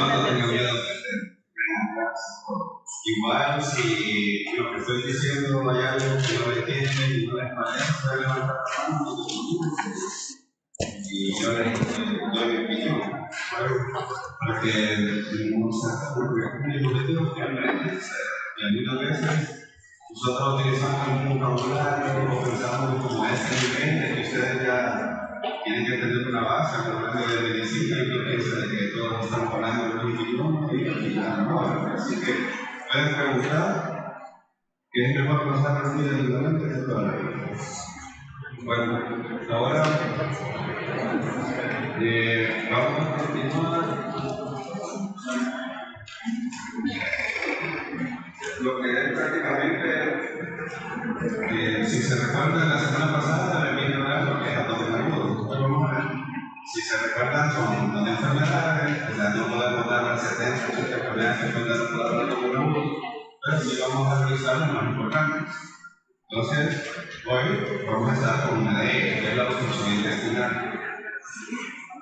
no tenga miedo de aprender. Igual, si lo que estoy diciendo hay algo que no le entiende y no les parece, puede levantar la mano y yo le doy mi opinión. Porque no se ocurre. El objetivo es que aprendan. Y algunas veces nosotros utilizamos un vocabulario o pensamos como ese nivel que ustedes ya tienen que tener una base, hablando de medicina y que piensa de que todos estamos hablando de un idioma y nada más. Así que pueden preguntar qué es mejor pasar la vida ignorante que toda la vida. Bueno, ahora vamos a continuar lo que es prácticamente, si se recuerdan la semana pasada, me vine a hablar lo que es abdomen agudo. Vamos a ver. Si se recuerdan, son enfermedades, o sea, no podemos dar las 70 enfermedades que pueden dar el abdomen agudo, pero sí vamos a revisar las más importantes. Entonces, hoy vamos a estar con una de ellas, que es la obstrucción intestinal.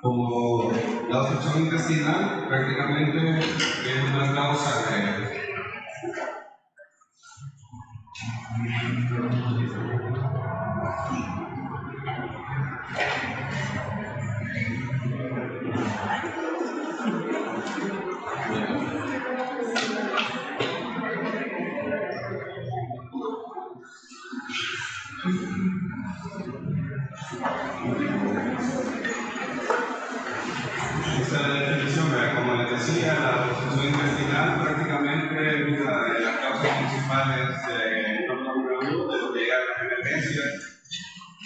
Como la obstrucción intestinal prácticamente es una causa de esta es la definición, como les decía, la obstrucción intestinal prácticamente es una de las causas principales de un abdomen agudo, de lo que llega a las emergencias.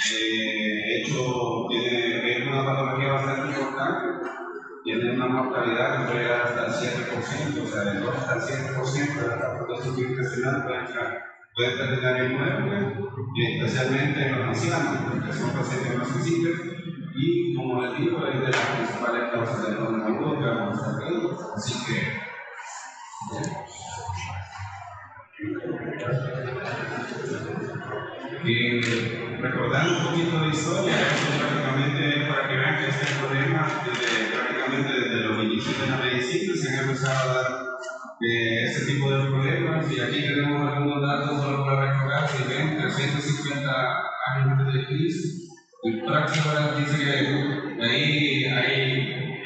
De hecho, es una patología bastante importante, tiene una mortalidad que puede llegar hasta el 7%, o sea, del 2 hasta el 7% de la obstrucción intestinal puede terminar en muerte, y especialmente en los ancianos, porque son pacientes más sensibles, y como les digo, es de las principales causas del abdomen agudo que vamos a estar viendo, así que recordando un poquito de historia, esto prácticamente para que vean que este problema prácticamente desde los inicios de la medicina se han empezado a dar este tipo de problemas, y aquí tenemos algunos datos solo para recordar. Si ven, 350 años antes de Cristo, el Praxíteles dice que ahí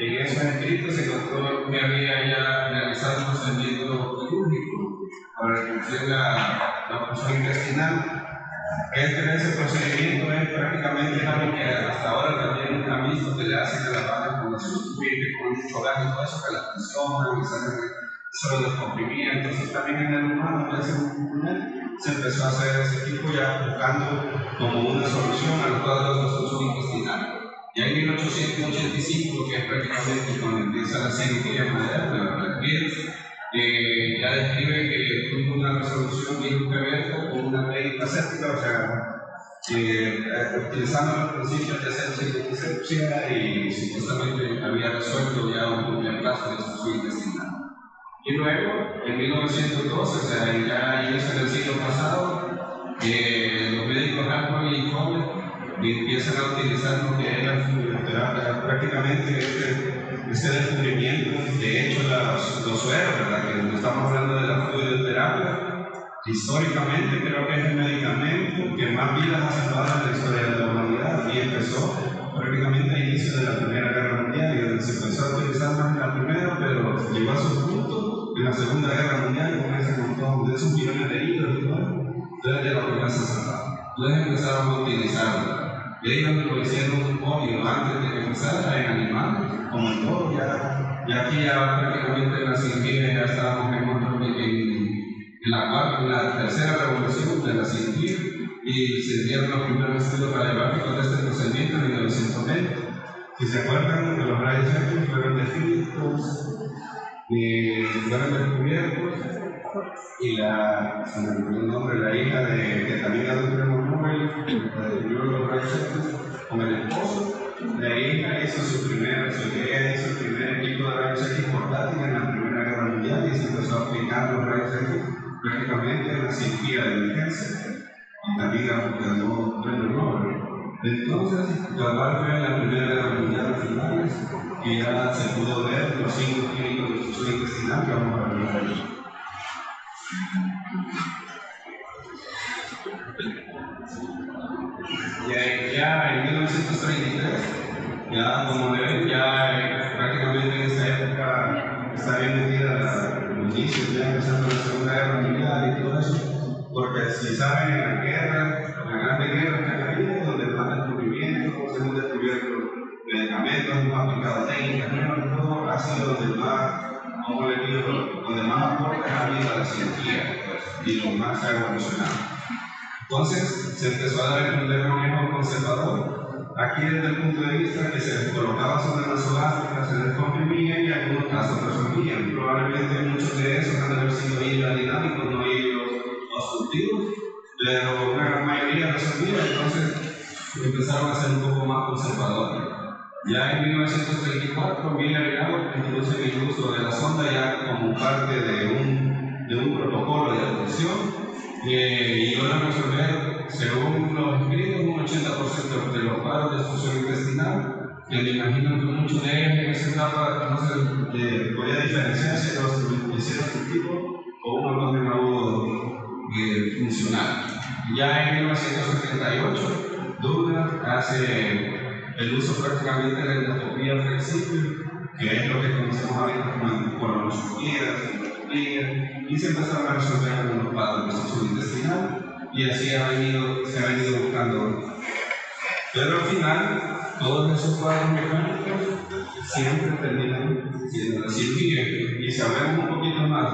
en esos escritos se encontró que había ya realizado un procedimiento quirúrgico para reducir la obstrucción intestinal. Ese procedimiento es prácticamente algo que hasta ahora también han visto que le hacen a la vaca cuando se sufre con mucho gas y todo eso, que la tensión, que solo descomprimía. Entonces también en el humano, ya se empezó a hacer ese tipo ya buscando como una solución al cuadro de obstrucción intestinal. Y en 1885, que es prácticamente cuando empieza la cirugía moderna, la ya describe que tuvo una resolución quirúrgica con una técnica séptica, o sea, utilizando los principios de sepsia y supuestamente había resuelto ya un caso de obstrucción intestinal. Y luego, en 1912, o sea, ya inicio del siglo pasado, los médicos Hartman y Fowler empiezan a utilizar lo que era la prácticamente este descubrimiento. De hecho, los sueros, ¿verdad? Que estamos hablando de la fluidoterapia, históricamente creo que es el medicamento que más vidas ha salvado en la historia de la humanidad, y empezó prácticamente a inicio de la Primera Guerra Mundial, y se empezó a utilizar más en la primera, pero llegó a su punto en la Segunda Guerra Mundial con ese montón de esos millones de heridos y todo. Entonces ya lo comienzan a salvar. Entonces empezaron a utilizarlo. Y ahí donde lo hicieron obvio, antes de que empezara en animales, como en todo, ya aquí ya prácticamente en la cirugía ya estábamos en la tercera revolución de la cirugía, y se dieron los primeros estudios radiográficos de este procedimiento en 1920. Si se acuerdan, que los rayos X fueron descritos y fueron descubiertos, y se me olvidó el nombre, la hija que también ganó el premio Nobel, descubrió los rayos X con el esposo. La hija hizo su primer equipo de rayos X portátil en la Primera Guerra Mundial, y se empezó a aplicar los rayos X prácticamente en la cirugía de emergencia, y también ganó el premio Nobel. Entonces, la parte de la Primera Guerra Mundial a finales, que ya se pudo ver los signos clínicos obstrucción intestinal que vamos a ver ahí. Ya en 1933, ya como ven, ya prácticamente en esa época está bien metida los inicios, ya empezando la Segunda Guerra Mundial y todo eso, porque si saben, en la guerra, la Grande Guerra que ha habido, donde más descubrimientos, hemos descubierto medicamentos, hemos aplicado técnicas nuevas, todo ha sido donde más, como le digo, donde más aportes ha habido a la cirugía, pues, y lo más ha evolucionado. Entonces se empezó a dar el manejo conservador, aquí desde el punto de vista que se colocaba sobre las solásticas, se descomprimía y en algunos casos resolvían. Probablemente muchos de esos han de haber sido hidrodinámicos, no obstructivos, pero una gran mayoría resolvía, entonces empezaron a ser un poco más conservadores. Ya en 1934, Miller y Gao introducen el uso de la sonda ya como parte de un protocolo de atención. Y logran resolver, según los escritos, un 80% de los cuadros de obstrucción intestinal, que me imagino que muchos de ellos en esa etapa no se podía diferenciar si era obstructivo o un abdomen agudo funcional. Ya en 1978, Douglas hace el uso prácticamente de la endoscopía flexible, que es lo que conocemos ahorita como colonoscopía, y se empezaron a resolver algunos cuadros de obstrucción intestinal, y así se ha venido buscando. Pero al final, todos esos cuadros mecánicos siempre terminan siendo la cirugía. Y si hablamos un poquito más,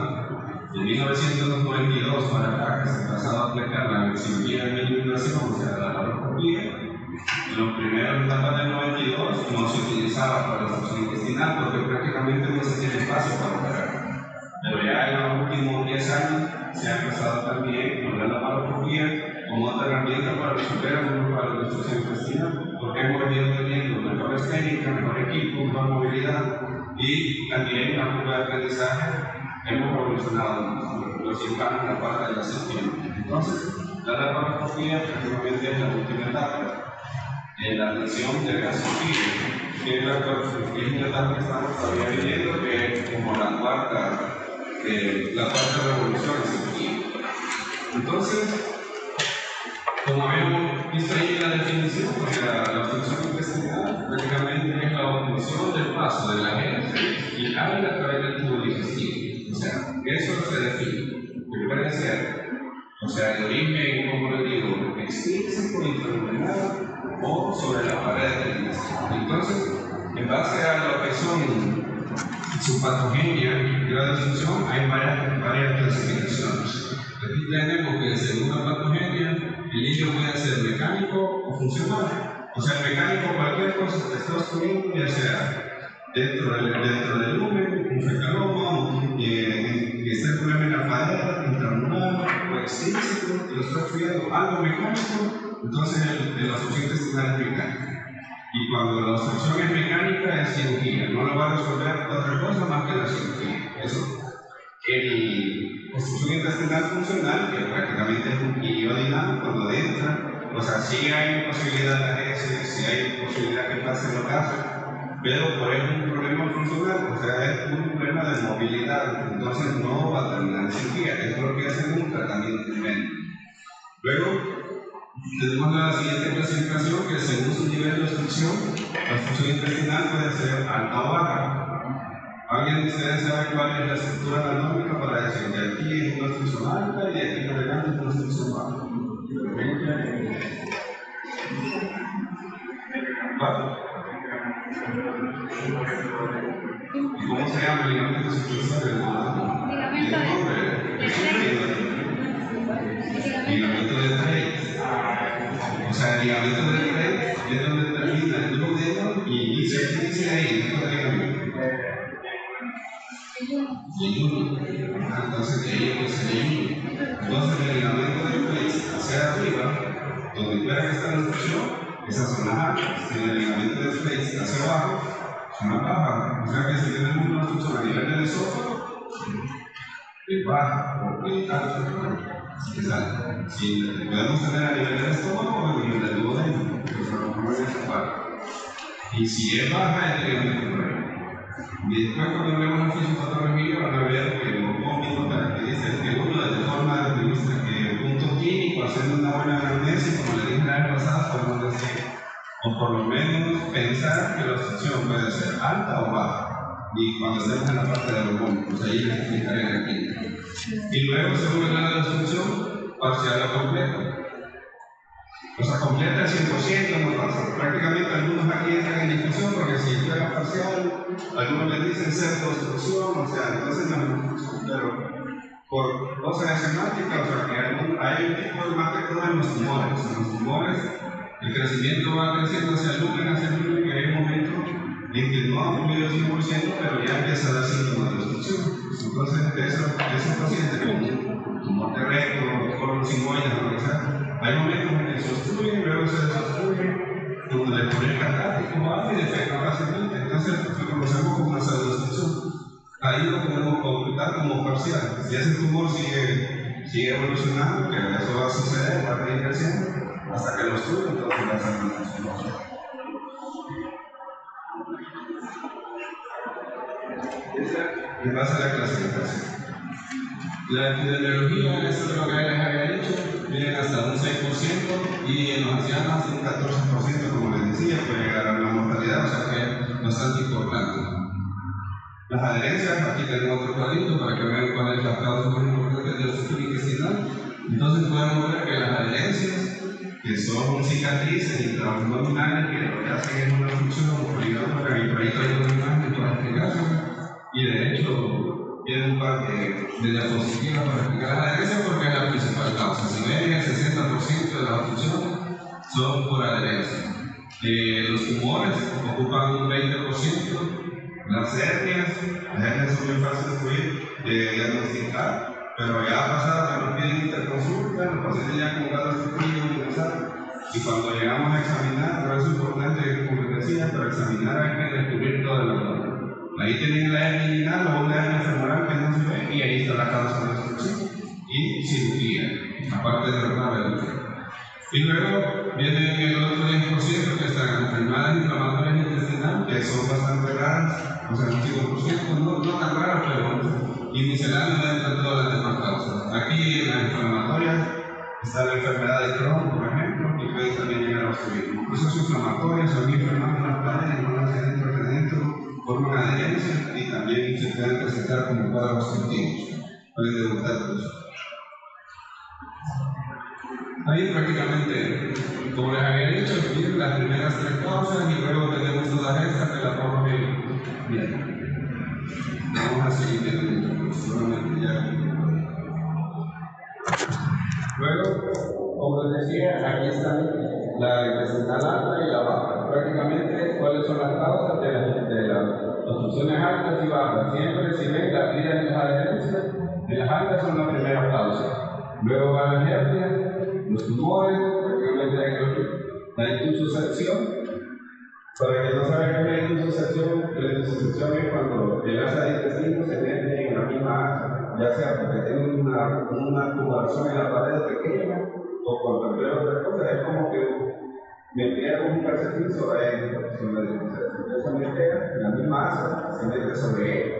en 1942 para acá, que se empezaba a aplicar la cirugía de eliminación, o sea, la laparoscopía, en los primeros etapas del 92 no se utilizaba para la obstrucción intestinal porque prácticamente no se tiene espacio para operar. Pero ya en los últimos 10 años se ha empezado también con la laparoscopía como otra herramienta para resolver algunos cuadros de obstrucción intestinal, porque hemos venido teniendo mejores técnicas, mejor equipo, mejor movilidad y también la curva de aprendizaje hemos evolucionado los cirujanos en la parte de la cirugía. Entonces, la laparoscopía prácticamente es la última etapa en la atención de la cirugía, que es una etapa que estamos todavía viviendo, que es como la cuarta revolución en cirugía. Entonces, como habíamos visto ahí en la definición, o sea, la obstrucción intestinal prácticamente es la obstrucción del paso de la heces y aire a través del tubo digestivo. O sea, eso se define. Que puede ser, o sea, de origen, como le digo, extrínseco, intraluminal o sobre la pared del intestino. Entonces, en base a lo que son su patogenia y grado de función, hay varias clasificaciones. Aquí tenemos que según la patogenia, el líquido puede ser mecánico o funcional. O sea, mecánico cualquier cosa que esté obstruyendo, ya sea dentro del lumen, un fecaloma, que esté el problema en la pared, intramural o extrínseco, que lo está obstruyendo algo mecánico, entonces la obstrucción intestinal es mecánica. Y cuando la obstrucción es mecánica, es cirugía. No lo va a resolver otra cosa más que la cirugía. Eso. El obstrucción intestinal funcional, que prácticamente es un hidrodinámico cuando entra, o sea, sí hay posibilidad de la heces, sí hay posibilidad que pase los gases, pero por eso es un problema funcional, o sea, es un problema de movilidad, entonces no va a terminar en cirugía, es lo que hace un tratamiento médico. Luego, tenemos la siguiente clasificación que según su nivel de obstrucción, la obstrucción intestinal puede ser alta o baja. ¿Alguien de ustedes sabe cuál es la estructura anatómica para decir que aquí es una obstrucción alta y aquí en adelante es una obstrucción baja? ¿Y cómo se llama el ligamento superficial? Ligamento de Treitz. O sea, el ligamento de Treitz es donde termina el duodeno y se dice ahí, dentro del ligamento. Entonces, el ligamento de Treitz hacia arriba, donde quiera que está la obstrucción, esas son las altas. Y el ligamento de Treitz hacia abajo son las bajas. O sea que si tenemos una obstrucción a nivel del esófago, es baja o es alta. Exacto. Si podemos tener a nivel del estómago o a nivel del duodeno, pues a lo mejor es esa parte. Y si es baja, es el ligamento por ahí. Y después, cuando vemos la fisiopatología, que la obstrucción puede ser alta o baja. Y cuando estemos en la parte de los vómitos, pues ahí les explicaré aquí. Y luego, según el grado de obstrucción, parcial o completa. O sea, completa al 100% no pasa. Prácticamente algunos aquí entran en discusión porque si fuera parcial, algunos les dicen cerca obstrucción, o sea, entonces no es obstrucción, pero por cosas de semántica, o sea, que hay un tipo de más que todo en los tumores. En los tumores, el crecimiento va creciendo hacia el lumen, que hay un momento en que no ha cumplido el 100%, pero ya empieza a dar síntomas de obstrucción. Entonces, esos pacientes con tumor de recto, colon sigmoide, lo que sea, hay momentos en que se obstruyen, luego se desobstruyen, donde le ponen catático o algo y defecta fácilmente. Entonces, lo conocemos como una pseudoobstrucción. Ahí lo podemos computar como parcial. Si ese tumor sigue evolucionando, que eso va a suceder, va a seguir creciendo, hasta que lo obstruya, entonces va a ser una tumor. En base a la clasificación. La epidemiología, eso es lo que les había dicho, viene hasta un 6% y en los ancianos hasta un 14%, como les decía, puede llegar a la mortalidad, o sea que es bastante importante. Las adherencias, aquí tenemos otro cuadrito para que vean cuál es la causa más importante de obstrucción intestinal. Entonces podemos ver que las adherencias, que son cicatrices intraabdominales, que lo que hacen es una obstrucción, por ahí traigo una imagen para explicarlo. Y de hecho, tiene un par de diapositivas para explicar las adherencias porque es la principal causa. Si ven, el 60% de las obstrucciones son por adherencia. Los tumores ocupan un 20%. Las hernias son muy fáciles de diagnosticar, pero ya ha pasado que nos piden interconsulta, los pacientes ya con casos ingresados. Y cuando llegamos a examinar, por eso es importante, como les decía, para examinar hay que descubrir toda la zona. Ahí tienen la hernia inguinal o una hernia femoral que no se ve, y ahí está la causa de la obstrucción. Y cirugía, aparte de la reducción. Y luego viene el otro 10% que están enfermedades inflamatorias intestinales, que son bastante raras, o sea, un 5%, no tan raras, pero y misceláneas dentro de todas las demás causas. Aquí en las inflamatorias está la enfermedad de Crohn, por ejemplo, y puede también llegar a obstruir. Procesos inflamatorios son inflamados en las paredes, no hacia adentro, forman adherencia y también se pueden presentar como cuadros obstructivos. Pueden debutar por eso. Ahí prácticamente, como les había dicho, vienen las primeras tres causas y luego tenemos todas estas que las vamos a ir viendo. Vamos a seguir viendo, solamente ya. Luego, como les decía, aquí están la intestinal alta y la baja. Prácticamente, ¿cuáles son las causas de las obstrucciones altas y bajas? Siempre, si ven, la cría en las adherencias, en las altas son la primera causa. Luego van las hernias, los tumores, prácticamente la intussuscepción. Para que no saben qué es la intussuscepción es cuando el asa de intestino se mete en la misma asa, ya sea porque tiene una tubación en la pared pequeña o cuando empleo otra cosa, es como que me pega con un calcetín sobre esa metera, en la misma asa, se mete sobre ella.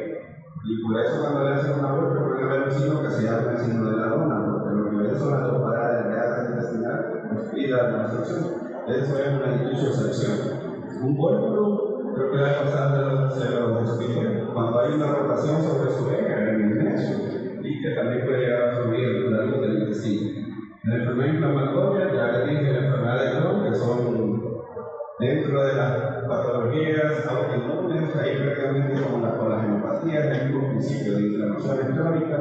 Y por eso cuando le hacen una vuelta pueden ver un signo que se llama el signo de la dona, porque lo que ven son las dos paradas de la asa intestinal y la obstrucción. Eso es una intussuscepción. Un cólculo, creo que la pasada se lo expliqué, cuando hay una rotación sobre su eje en el meso y que también puede llegar a subir la luz del intestino. En la enfermedad inflamatoria, ya les dije la enfermedad de Crohn, que son dentro de las patologías autoinmunes, ahí prácticamente como con las hemiopatías, hay un principio de inflamación crónica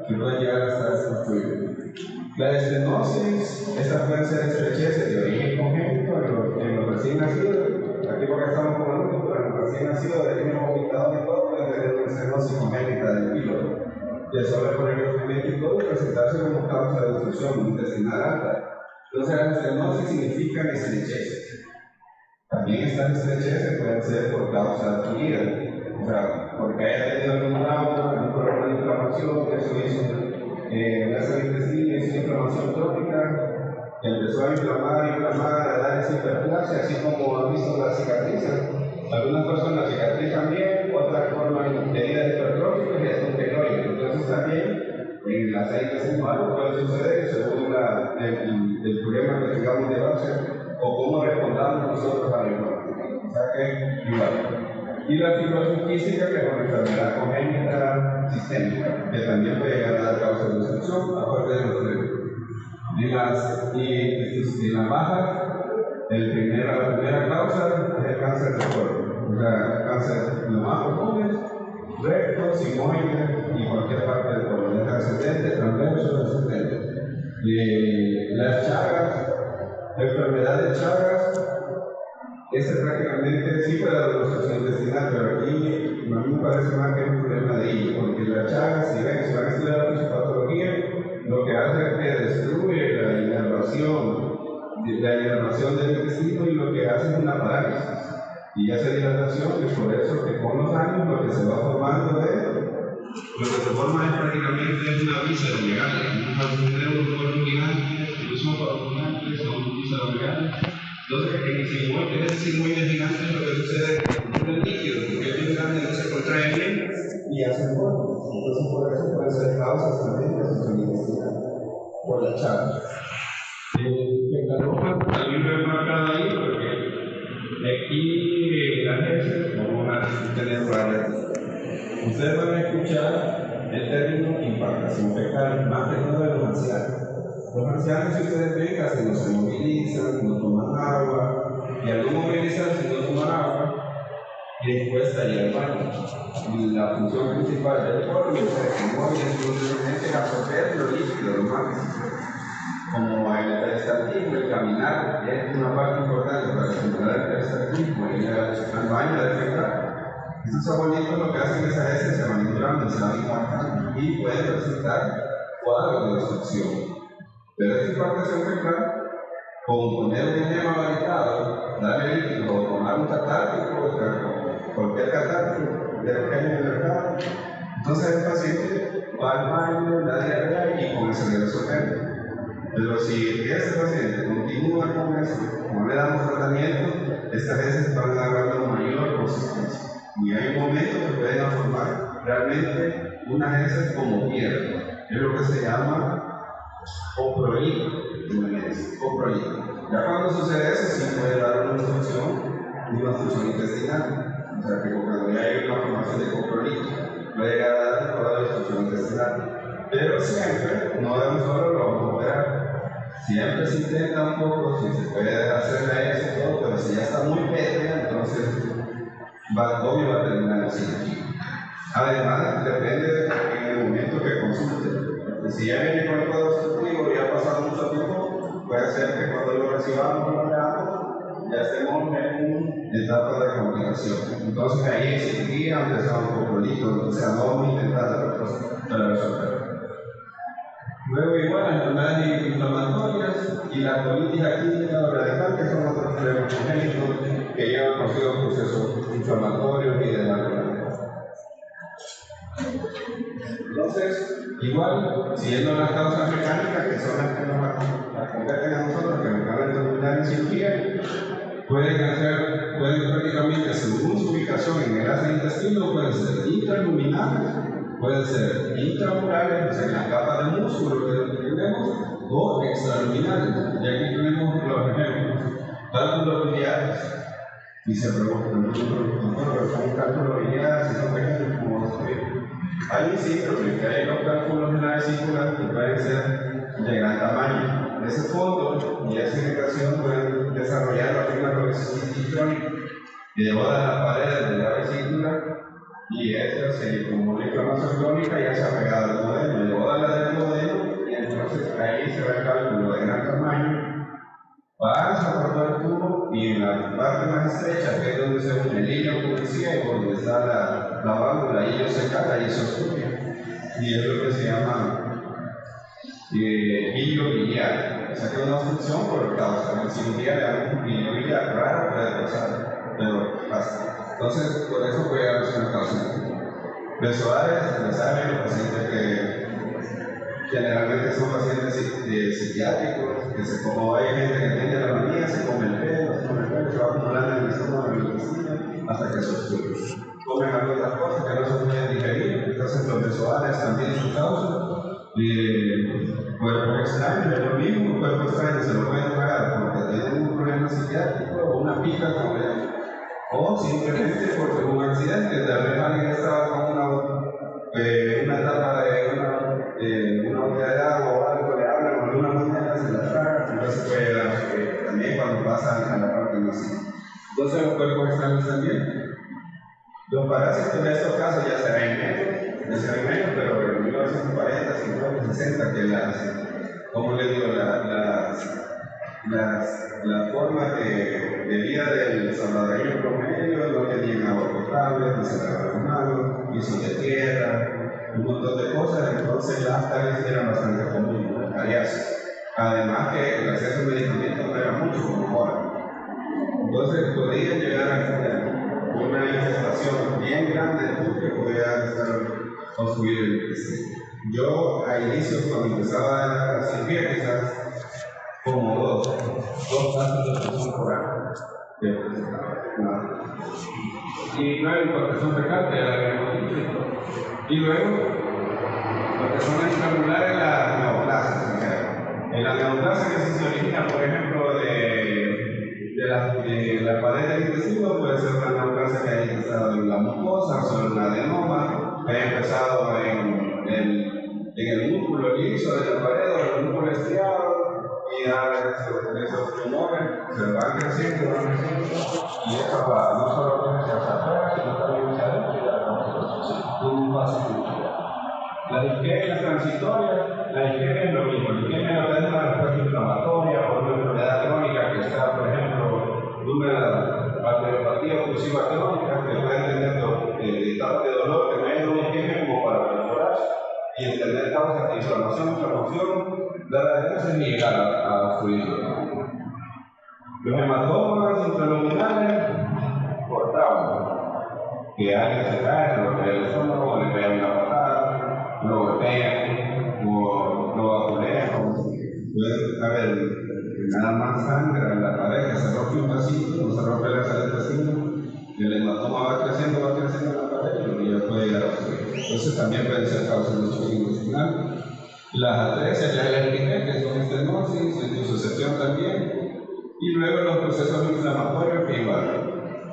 que puede llegar hasta destruir. La estenosis, estas pueden ser estrecheces de origen congénito en los recién nacidos. Aquí porque estamos con alumnos, pero en los recién nacidos de origen vomitador y todo, pueden tener una estenosis congénita del píloro, que suele poner el crecimiento y todo y presentarse como causa de obstrucción intestinal alta. Entonces, la estenosis significa estrecheces. También estas estrecheces pueden ser por causa adquirida, o sea, porque haya tenido algún trauma, algún problema de inflamación, que eso hizo la asa del intestino, hizo inflamación trópica, que empezó a inflamar, a dar esa hiperplasia, así como han visto las cicatrices. Algunas personas cicatrizan bien, otras forman heridas hipertróficas y hasta un queloide. Entonces también en las heridas intestinales puede suceder según el problema que tengamos de base o cómo respondamos nosotros a la inflamación. O sea que igual. Y la fibrosis quística, que es una enfermedad congénita sistémica, que también puede llegar a dar causa de obstrucción, aparte de los tres. En la baja, la primera causa es el cáncer de colon, o sea, cáncer lo más común, recto, sigmoide y cualquier parte del colon, es ascendente, transverso, descendente. Las Chagas, la enfermedad de Chagas, ese prácticamente sí puede dar obstrucción intestinal, pero aquí a mí me parece más que es un problema de hilo, porque la Chagas, si van a estudiar la fisiopatología, lo que hace es que destruye la inervación del intestino y lo que hace es una parálisis. Y esa dilatación es por eso que con los años lo que se va formando es prácticamente una víscera legal. Tenemos un cuerpo gigante, incluso para son vísceras legales. Entonces, en el sigmoide, ese sigmoide gigante, lo que sucede es el líquido, porque es bien grande, no se contrae bien y hace un polvo. Entonces, por eso pueden ser causas también de obstrucción intestinal, por la Chagas. En la ropa también lo he marcado ahí, porque aquí las heces vamos a tener varias. Ustedes van a escuchar el término impactación fecal, más que todo de los ancianos. Los ancianos, si ustedes ven, casi no se movilizan, no toman agua, y al no movilizarse y no tomar agua, les cuesta ir al baño. Y la función principal del colon es que mueve exclusivamente absorber los líquidos, los más como el peristaltismo, el caminar, que es una parte importante para estimular el peristaltismo y ir al baño a defecar. Estos abuelitos lo que hacen es a veces se van entrando, se van impactando y pueden presentar cuadros de obstrucción. Pero esta impactación fecal, con poner un enema varitado, darle líquido o tomar un catártico, cualquier catártico de lo que hay en el mercado, entonces el paciente va al baño, da diarrea y con eso le resolvemos. Pero si este paciente continúa con eso, no le damos tratamiento, estas veces van agarrando mayor consistencia. Y hay momentos que pueden formar realmente unas heces como piedra. Es lo que se llama coproído. Ya cuando sucede eso, sí puede dar una obstrucción intestinal. O sea que cuando ya hay una formación de coproído, puede llegar a dar un cuadro de obstrucción intestinal. Pero siempre, no de un solo lo vamos a operar. Siempre se intenta un poco, si se puede hacer la heces y todo, pero si ya está muy pétrea, entonces obvio va a terminar en cirugía. Además, depende en el momento que consulte. Si ya viene con el cuadro obstructivo y ha pasado mucho tiempo, puede ser que cuando lo recibamos lo veamos, ya estemos en una etapa de complicación. Entonces ahí en cirugía, aunque sea un poco listo, o sea, no vamos a intentar otra cosa para resolver. Luego igual las enfermedades inflamatorias y la colitis actínica o radical, que son otros problemas congénitos que llevan consigo procesos inflamatorios y de malformación. Entonces, igual, siguiendo las causas mecánicas, que son las que nos competen a nosotros, que nos van a terminar en cirugía, pueden prácticamente, según su ubicación en el asa intestino, pueden ser intraluminales, pueden ser intramurales, o sea, en las capas de músculo que tenemos, o extraluminales. Y aquí tenemos los ejemplos. Cálculos biliares. Y se preguntan, pero son cálculos biliares, si son pequeños, como los que ahí sí, pero hay los cálculos de la vesícula que pueden ser de gran tamaño. Ese fondo y esa indicación pueden desarrollar la primera progresión crónica que devora las paredes de la vesícula y esta se como una inflamación crónica ya se ha pegado al modelo, devora la del modelo y entonces ahí se ve el cálculo de gran tamaño. Pasa por todo el tubo y en la parte más estrecha, que es donde se une el hilo, como decía, y donde está la válvula, ahí ellos se cala y se obstruye. Y es lo que se llama hilo biliar. O sea que es una obstrucción por causa. En cirugía le damos un hilo biliar, raro puede pasar, pero pasa. Entonces, por eso puede haber una causa. Besoares, les saben los pacientes que generalmente son pacientes psiquiátricos, que como hay gente que tiene la manía, se come el pelo, se va acumulando en el estómago, en el intestino, hasta que se obstruye. Comen algunas cosas que no se pueden digerir, entonces los besoares también su causa. Cuerpo extraño es lo mismo, cuerpo extraño se lo pueden tragar porque tienen un problema psiquiátrico o una pica con él. o simplemente porque hubo un accidente, tal vez alguien estaba con una tapa de una botella de agua o algo, le hablan con una moneda, se la traga, entonces puede dar también cuando pasa a la parte nociva. Entonces los cuerpos extraños también. Los parásitos en estos casos ya se ven menos, pero en 1940, 50, 60, que como les digo, las formas de vida del salvadoreño promedio no tenían agua potable, no se lavaban las manos, pisos de tierra, un montón de cosas, entonces las caries eran bastante comunes, cariáceas. Además que el acceso a medicamentos no era mucho como ahora. Entonces podía llegar a tener una infestación bien grande que podía estar obstruir el intestino. Yo a inicios, cuando empezaba a cirugía, quizás como dos casos de infección por año. Y luego infección fecal, que ya la habíamos dicho. Y luego, lo que son las intramurales, las neoplasias. En la neoplasia que se origina, por ejemplo, de la pared del intestino, puede ser una neoplasia que haya empezado en la mucosa, o en la adenoma, que haya empezado en el músculo liso de la pared o en el músculo estriado, y ya esos tumores se van creciendo, y esto va no solo hacia afuera, sino también hacia adentro, y la un paso. Las isquemias transitorias, la isquemia es lo mismo. La isquemia es una respuesta inflamatoria o una enfermedad crónica que está, por ejemplo, una arteriopatía oclusiva crónica que puede tener etapas de dolor que no hay una isquemia como para perforarse y tener causas de inflamación, dar adherencia y llegar a obstruirlo. Los hematomas intraluminales por trauma, que alguien se cae, lo golpea el estómago o le pega una patada, lo golpea o lo vapulea. Puede haber nada más sangre en la pared que se rompe un vasito, no se rompe la sala del intestino, el hematoma va creciendo en la pared y ya puede llegar a obstruir. Entonces también pueden ser causas de obstrucción intestinal. Las atresia, ya las dije, que son estenosis, endosucesión también, y luego los procesos inflamatorios que igual,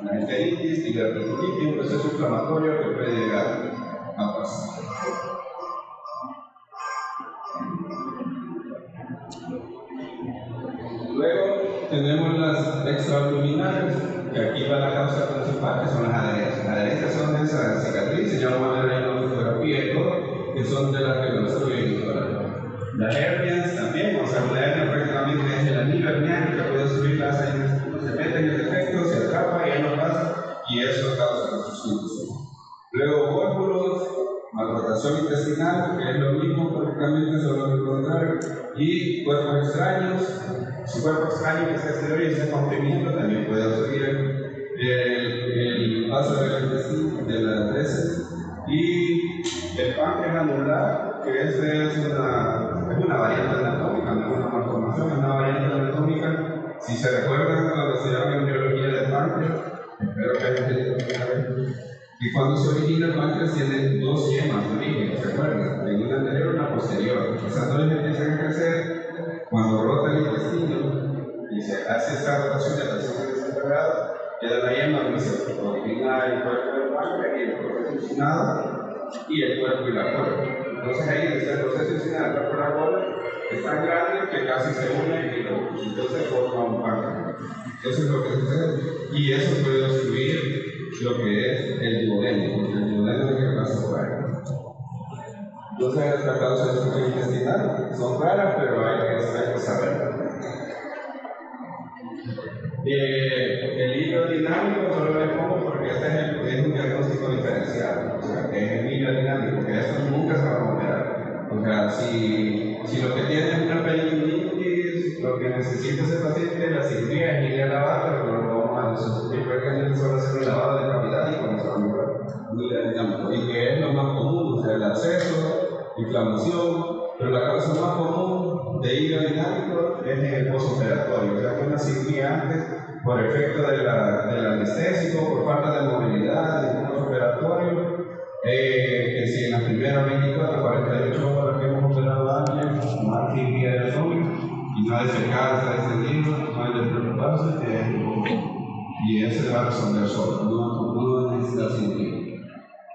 la enteritis, diverticulitis, un proceso inflamatorio que puede llegar a pasar. Luego tenemos las extraabdominales, que aquí va la causa principal, que son las adherencias. Las adherencias son esas cicatrices, ya vamos a ver ahí una fotografía y todo, que son de las que nos obstruyen. Las hernias también, o sea, una hernia prácticamente es el anillo herniano que puede subir las hernias, se mete en el defecto, se atrapa y ya no pasa, y eso causa obstrucción. Luego cálculos, malrotación intestinal, que es lo mismo prácticamente, solo lo contrario, y cuerpos extraños. Si cuerpo extraño que se exterior y está comprimiendo, también puede obstruir el paso del intestino, de las heces, y el páncreas anular, que es una variante anatómica, no es una malformación, es una variante anatómica. Si se recuerdan cuando se llama en biología del páncreas, espero que hayan tenido primera vez. Y cuando se origina el páncreas tiene dos yemas de origen, ¿se acuerdan? En una anterior y una posterior. Esas dos empiezan a crecer cuando rota el intestino y se hace esta rotación de la sangre desintegrada, queda la yema donde se origina el cuerpo del páncreas y el cuerpo intestinado y el cuerpo y la cola. Entonces ahí está el proceso intestinal del cuerpo y la cola, es tan grande que casi se une y entonces forma un páncreas. Eso es lo que sucede y eso puede obstruir lo que es el duodeno, porque el duodeno es el que pasa por ahí. Entonces, las causas de obstrucción intestinal son raras, pero hay que saberlo. El hilo dinámico solo le pongo porque este es un diagnóstico diferencial, o sea, que es el hilo dinámico, que eso nunca se va a operar. O sea, si lo que tiene es una peritonitis, lo que necesita ese paciente es la cirugía es ir a lavar, pero no lo vamos a sustituir prácticamente solo hacer un lavado de cavidad y con eso va a mejorar. Y que es lo más común, o sea, el absceso, inflamación, pero la causa más común de hilo dinámico es en el postoperatorio, o sea, una cirugía antes por efecto del anestésico, por falta de movilidad, del postoperatorio, que si en las primeras 24 48 horas que hemos operado a alguien, no hay cirugía de y no hay defecado, está descendiendo, no hay de preocuparse, que y él se va a resolver solo, no necesita cirugía.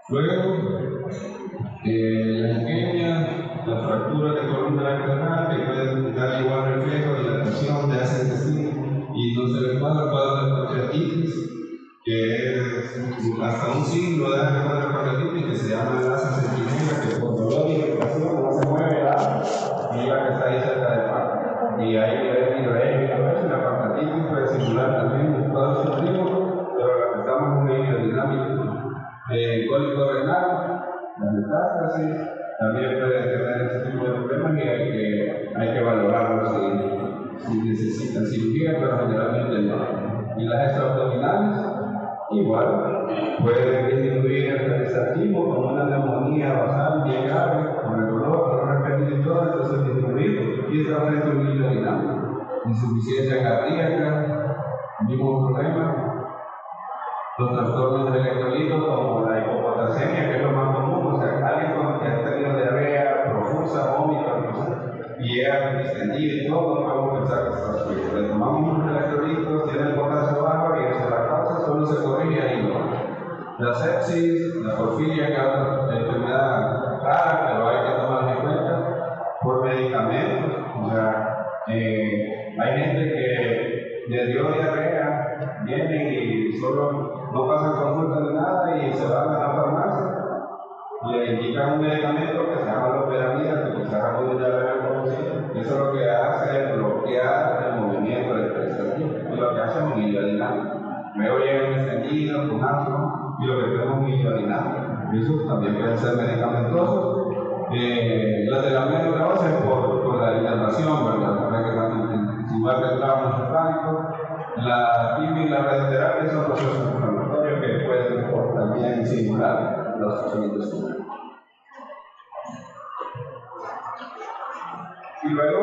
Luego, la isquemia, la fractura de columna vertebral, que pueden dar igual reflejo, dilatación de asa intestino, y no se les pasa el cuadro de pancreatitis, que es hasta un signo de la cuadro de pancreatitis que se llama la asa sentinela, que por dolor y irritación no se mueve la asa, y la que está ahí cerca del páncreas. Y ahí hay hidroelio y todo eso, y la pancreatitis puede simular también un cuadro científico, pero la que estamos en un medio dinámico. Cólico renal, la metástasis, también puede tener ese tipo de problemas y hay que valorarlo si necesitan cirugía, pero generalmente no. Y las extraabdominales, igual, pueden disminuir el peristaltismo con una neumonía basal bien grave, con el dolor repetido y todo, entonces disminuir y está frente a un hilo dinámico. Insuficiencia cardíaca, mismo problema. Los trastornos de electrolitos como la hipopotasemia, que es lo más común, o sea, alguien que ha tenido diarrea profusa, vómito, y llega distendido y todo, no podemos pensar que está suyo. Le tomamos unos electrolitos, tiene el potasio bajo y esa es la causa, solo se corrige ahí, ¿no? La sepsis, la porfiria, que es otra enfermedad rara, pero hay que tomarla en cuenta por medicamentos. O sea, hay gente que le dio diarrea, vienen y solo no pasan consulta ni nada y se van a la farmacia, le indican un medicamento que se llama loperamida, que quizás algunos ya lo hayan conocido. Eso lo que hace es bloquear el movimiento del peristaltismo, y lo que hace es un hilo dinámico. Luego llegan encendidos, con asma, y lo que tenemos es un hilo dinámico. Eso también puede ser medicamentoso. La de la menorausia es por la hidratación, ¿verdad? Igual que el trauma encefálico. La quimio y la radioterapia son procesos inflamatorios que pueden también simular la obstrucción intestinal. Y luego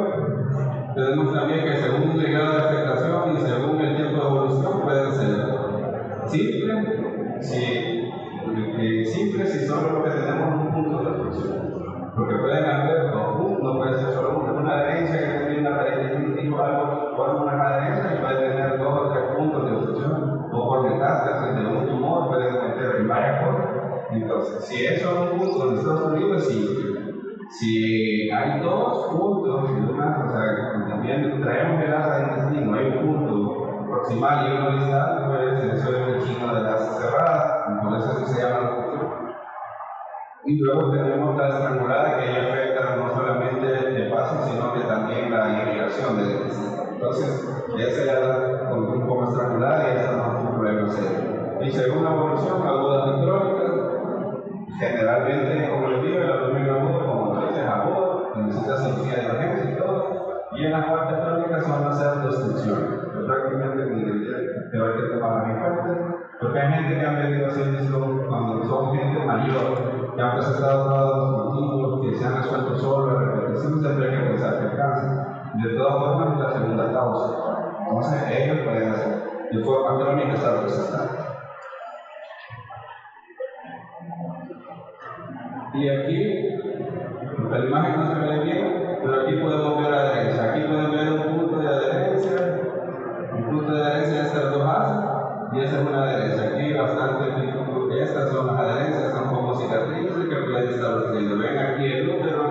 tenemos también que según el grado de afectación y según el tiempo de evolución pueden ser simples si solo lo que tenemos es un punto de obstrucción. Porque pueden haber dos puntos, no puede ser solo uno. Una adherencia que tiene una adherencia o algo, o una adherencia y puede tener 2 o 3 puntos de obstrucción, o por metástasis de un tumor pueden meter en varias cosas. Entonces, si eso es un punto donde está obstruido, es simple. Si hay 2 puntos, o sea, también traemos el asa de intestino, hay un punto proximal y uno distal, pues eso es el signo de la asa cerrada, y por eso así se llama la obstrucción. Y luego tenemos la estrangulada, que ya afecta no solamente el paso, sino que también la irrigación del intestino. Entonces, esa ya la un poco estrangulada y esa no es un problema serio. Y según la evolución, agudas y crónicas, generalmente, como les digo, el abdomen agudo, como lo dices, agudo, necesita cirugía de urgencia y todo. Y en las partes crónicas son las obstrucciones, que prácticamente te va a tomar en cuenta. Porque hay gente que han venido haciendo eso cuando son gente mayor, que han presentado todos los motivos, que se han resuelto solo, la repetición, siempre hay que pensar que alcanza. De todas formas, es la segunda causa. Entonces, ellos pueden hacer de forma crónica estar presentando. Y aquí, la imagen no se ve bien, pero aquí podemos ver adherencia. Aquí pueden ver un punto de adherencia. Un punto de adherencia es ser 2 asas. Y esa es una adherencia aquí bastante fijo. Estas son las adherencias, son como cicatrices que pueden estar haciendo. Ven aquí el útero,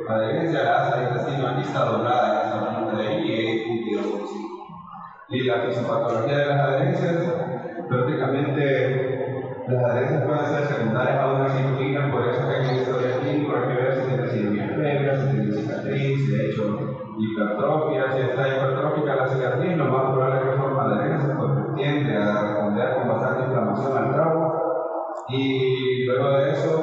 la adherencia, la asa del intestino aquí está doblada en esta punta de ahí y es puntido por sí. Y la fisiopatología de las adherencias, prácticamente las adherencias pueden ser secundarias a una cirugía, por eso que en el historia clínica hay que ver si tiene cirugía previa, si tiene cicatriz, si ha hecho hipertrofia, si está hipertrófica la cicatriz, lo más probable es que forma adherencia, porque tiende a responder con bastante inflamación al trauma, y luego de eso,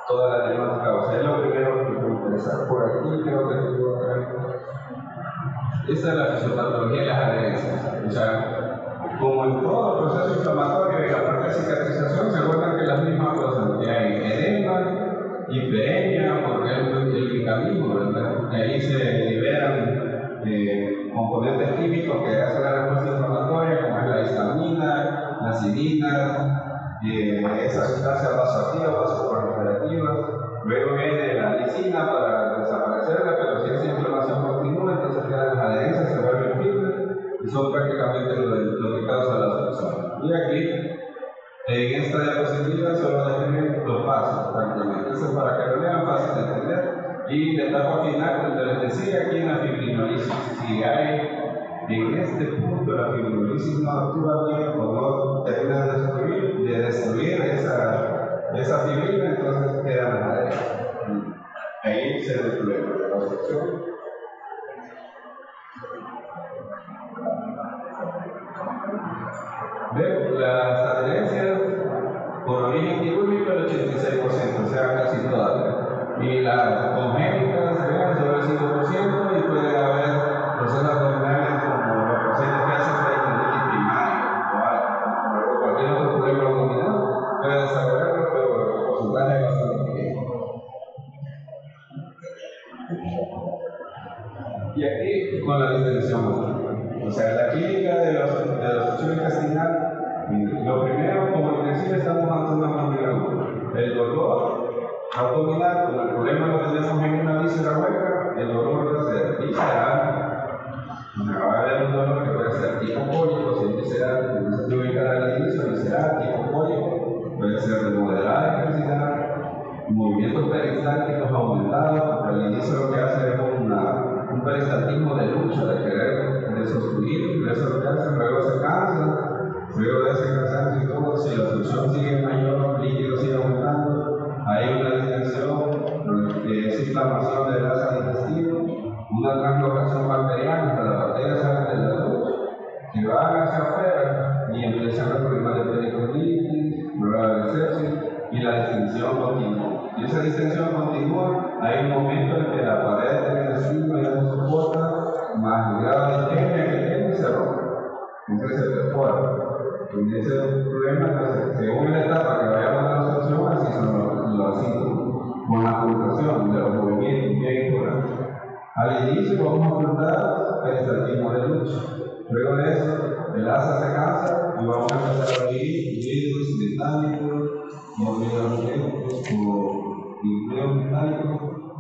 toda la diagnóstica, o sea, es lo primero que puede interesar. Por aquí creo que tengo acá. Esta es la fisiopatología de las adherencias. O sea, como en todo proceso inflamatorio y la parte de cicatrización, se encuentran que las mismas cosas, que hay edema, hiperemia, porque es el mecanismo, ¿verdad? Que ahí se liberan componentes químicos que hacen la respuesta inflamatoria, como es la histamina, la acidina, esas sustancias vasoactivas, vasoproliferativas. Luego viene la lisina para desaparecerla, pero si esa inflamación continúa, entonces quedan las adherencias, se vuelven firmes y son prácticamente lo que causa la entonces para que lo lean fácil de entender. Y la etapa final, como les decía, aquí en la fibrinolisis, si hay en este punto la fibrinolisis no actúa bien o no termina de destruir esa fibrina, entonces queda en la madera. Ahí se ve el problema de la obstrucción. Las adherencias por origen quirúrgico el 86%, o sea, casi todas. Y las congénitas, vean, sobre el 5%, y puede haber procesos abdominales como los pacientes que hacen peritonitis primaria o cualquier otro problema abdominal, puede desarrollarlo, pero el porcentaje es bastante pequeño. Y aquí con la distensión, o sea, la clínica de la obstrucción intestinal, lo primero, como les decía, estamos ante una mamografía. El dolor abdominal, como el problema lo tenemos en una víscera hueca, el dolor puede ser visceral, va a haber un dolor que puede ser tipo cólico, si es visceral, entonces yo ubicar al inicio, visceral, tipo cólico, puede ser de moderada intensidad, movimientos peristálticos aumentados, porque al inicio lo que hace es un peristaltismo de lucha, de querer desobstruir, eso es lo que hace, luego se cansa, luego de ese cansancio y todo, si la obstrucción sigue mayor, el líquido sigue aumentando, hay una distensión, es inflamación del asa del intestino, una translocación bacteriana, hasta las bacterias salen de la luz, que van hacia afuera y empiezan los problemas de pericolitis, problemas de sepsis y la distensión continúa. Y esa distensión continúa, hay un momento en que la pared del intestino ya no soporta, más el grado de isquemia que tiene se rompe, entonces se perfora. Y ese es un problema, entonces, según la etapa que vayamos a la obstrucción, así son los síntomas, con la ocultación de los movimientos bien importantes. Al inicio vamos a ocultar peristaltismo de lucha. Luego de eso, el asa se cansa y vamos a empezar a oír ruidos metálicos, ruidos lentos o ruidos metálicos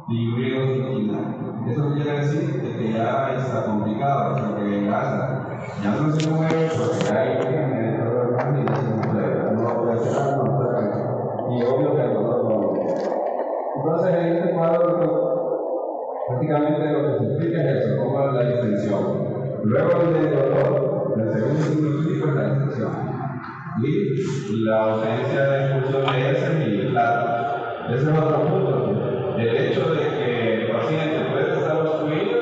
y ruidos intestinales. Eso quiere decir que ya está complicado, o sea que el asa ya no se mueve porque hay que no puede ser y obvio que el dolor no. Entonces en este cuadro prácticamente lo que se explica es eso, como la distensión. Luego del dolor, el segundo signo clínico es la distensión y la ausencia de expulsión de heces y plato. Ese es otro punto. El hecho de que el paciente puede estar obstruido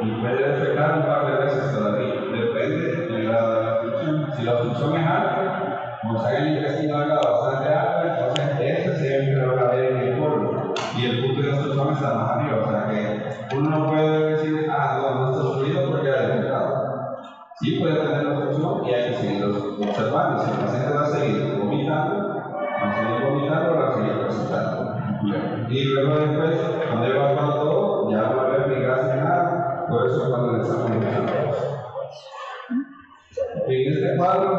y puede defecar un par de veces todavía, depende del grado de la obstrucción. Si la obstrucción es alta, como sea el intestino delgado bastante alto, entonces ese siempre lo va a ver en el colon y el punto de obstrucción está más arriba, o sea que uno no puede decir, no está obstruido porque ha defecado. Sí puede tener obstrucción y hay que seguirlo observando. Si el paciente va a seguir vomitando, va a seguir presentando. Y luego después, cuando he bajado todo, ya no va a haber ni gas ni nada, por eso es cuando le estamos mirando. En este cuadro,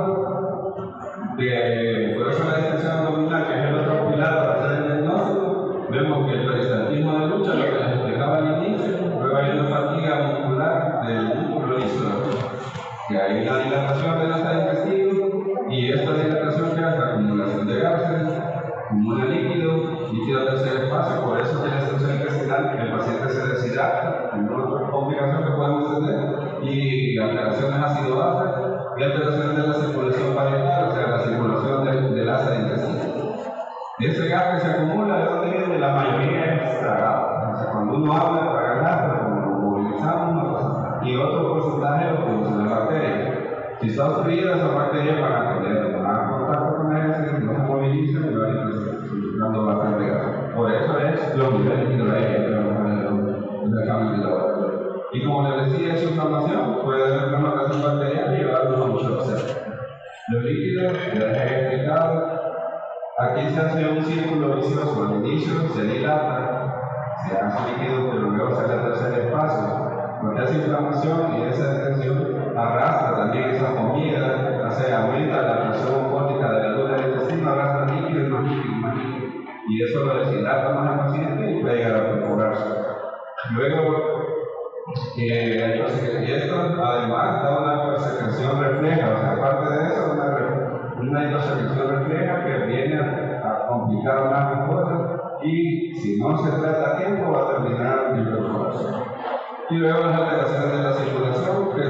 por eso la distensión abdominal, que es el otro pilar para hacer el diagnóstico, vemos que el peristaltismo de lucha, lo que les explicaba al inicio, luego hay una fatiga muscular del músculo isólogo, que hay una dilatación del asa del intestino, y esta dilatación que hace acumulación de gases, acumula líquido tercer espacio, por eso tiene extensión intestinal, el paciente se deshidrata, es una complicación que podemos tener, y alteraciones ácido-base, y alteraciones de la circulación parietal, o sea, la circulación del asa del intestino. Ese gas que se acumula, ¿de dónde viene? La mayoría es tragado. O sea, cuando uno habla para ganar, como movilizamos una cosa, y otro porcentaje lo producen las bacterias. Si está obstruida, esas bacterias van a tener contacto con ese, no se movilizan y van a ir dando bastante gas. Por eso es los niveles hidroaéreos que vamos a ver en el examen de laboratorio. Y como les decía, esa inflamación puede haber una mutación bacteriana y llevarnos a mucho observo. Los líquidos, ya les he explicado, aquí se hace un círculo vicioso. Al inicio se dilata, se hace líquido, pero luego sale al tercer espacio. Porque hace inflamación y esa distensión arrastra también esa comida, aumenta la presión osmótica de la luz del intestino, arrastra líquido y más líquido y más líquido. Y eso lo deshidrata más al paciente y puede llegar a perforarse. Luego, y esto además da una secreción refleja, o sea, aparte de eso, una intersección refleja que viene a complicar más las cosas y si no se trata a tiempo va a terminar en hipercoagulación. Y luego las alteraciones de la circulación, que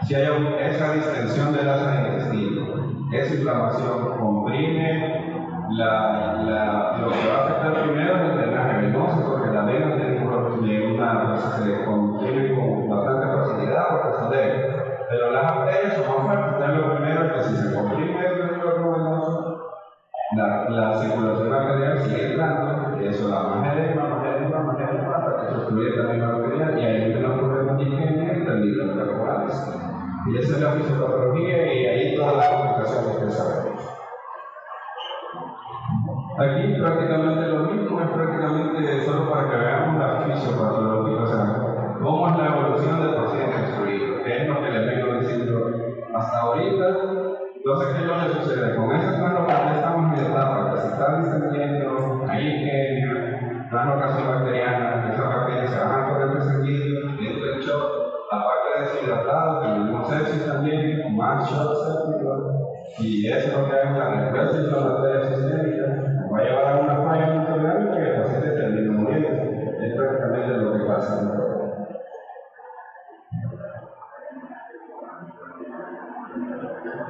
si hay esa distensión del asa intestino, esa inflamación comprime lo que va a afectar primero es el drenaje venoso, porque la vena se comprime con bastante facilidad porque son débiles. Pero las arterias son más fuertes, entonces lo primero es que si se comprime el entorno venoso, la circulación arterial sigue entrando, y eso da más edema, hasta que se obstruye también la arterial, y ahí vienen los problemas de isquemia y tendidos cerebrales. Y esa es la fisiopatología, y ahí todas las complicaciones que sabemos. Aquí prácticamente lo mismo, es prácticamente solo para que veamos la fisiopatología, o sea, cómo es la evolución del paciente obstruido, que es lo que les vengo diciendo hasta ahorita. Entonces, ¿qué es lo que sucede? Con esas translocaciones estamos en etapa que se está distendiendo, hay isquemia, translocación bacteriana, esas bacterias se bajan por el sanguíneo, dentro del shock, aparte de deshidratado, tenemos sepsis también, más shock séptico, y eso es lo que hay una respuesta inflamatoria sistémica, va a llevar a una falla multiorgánica y el paciente termina muriendo. Es prácticamente lo que pasa en el cuerpo.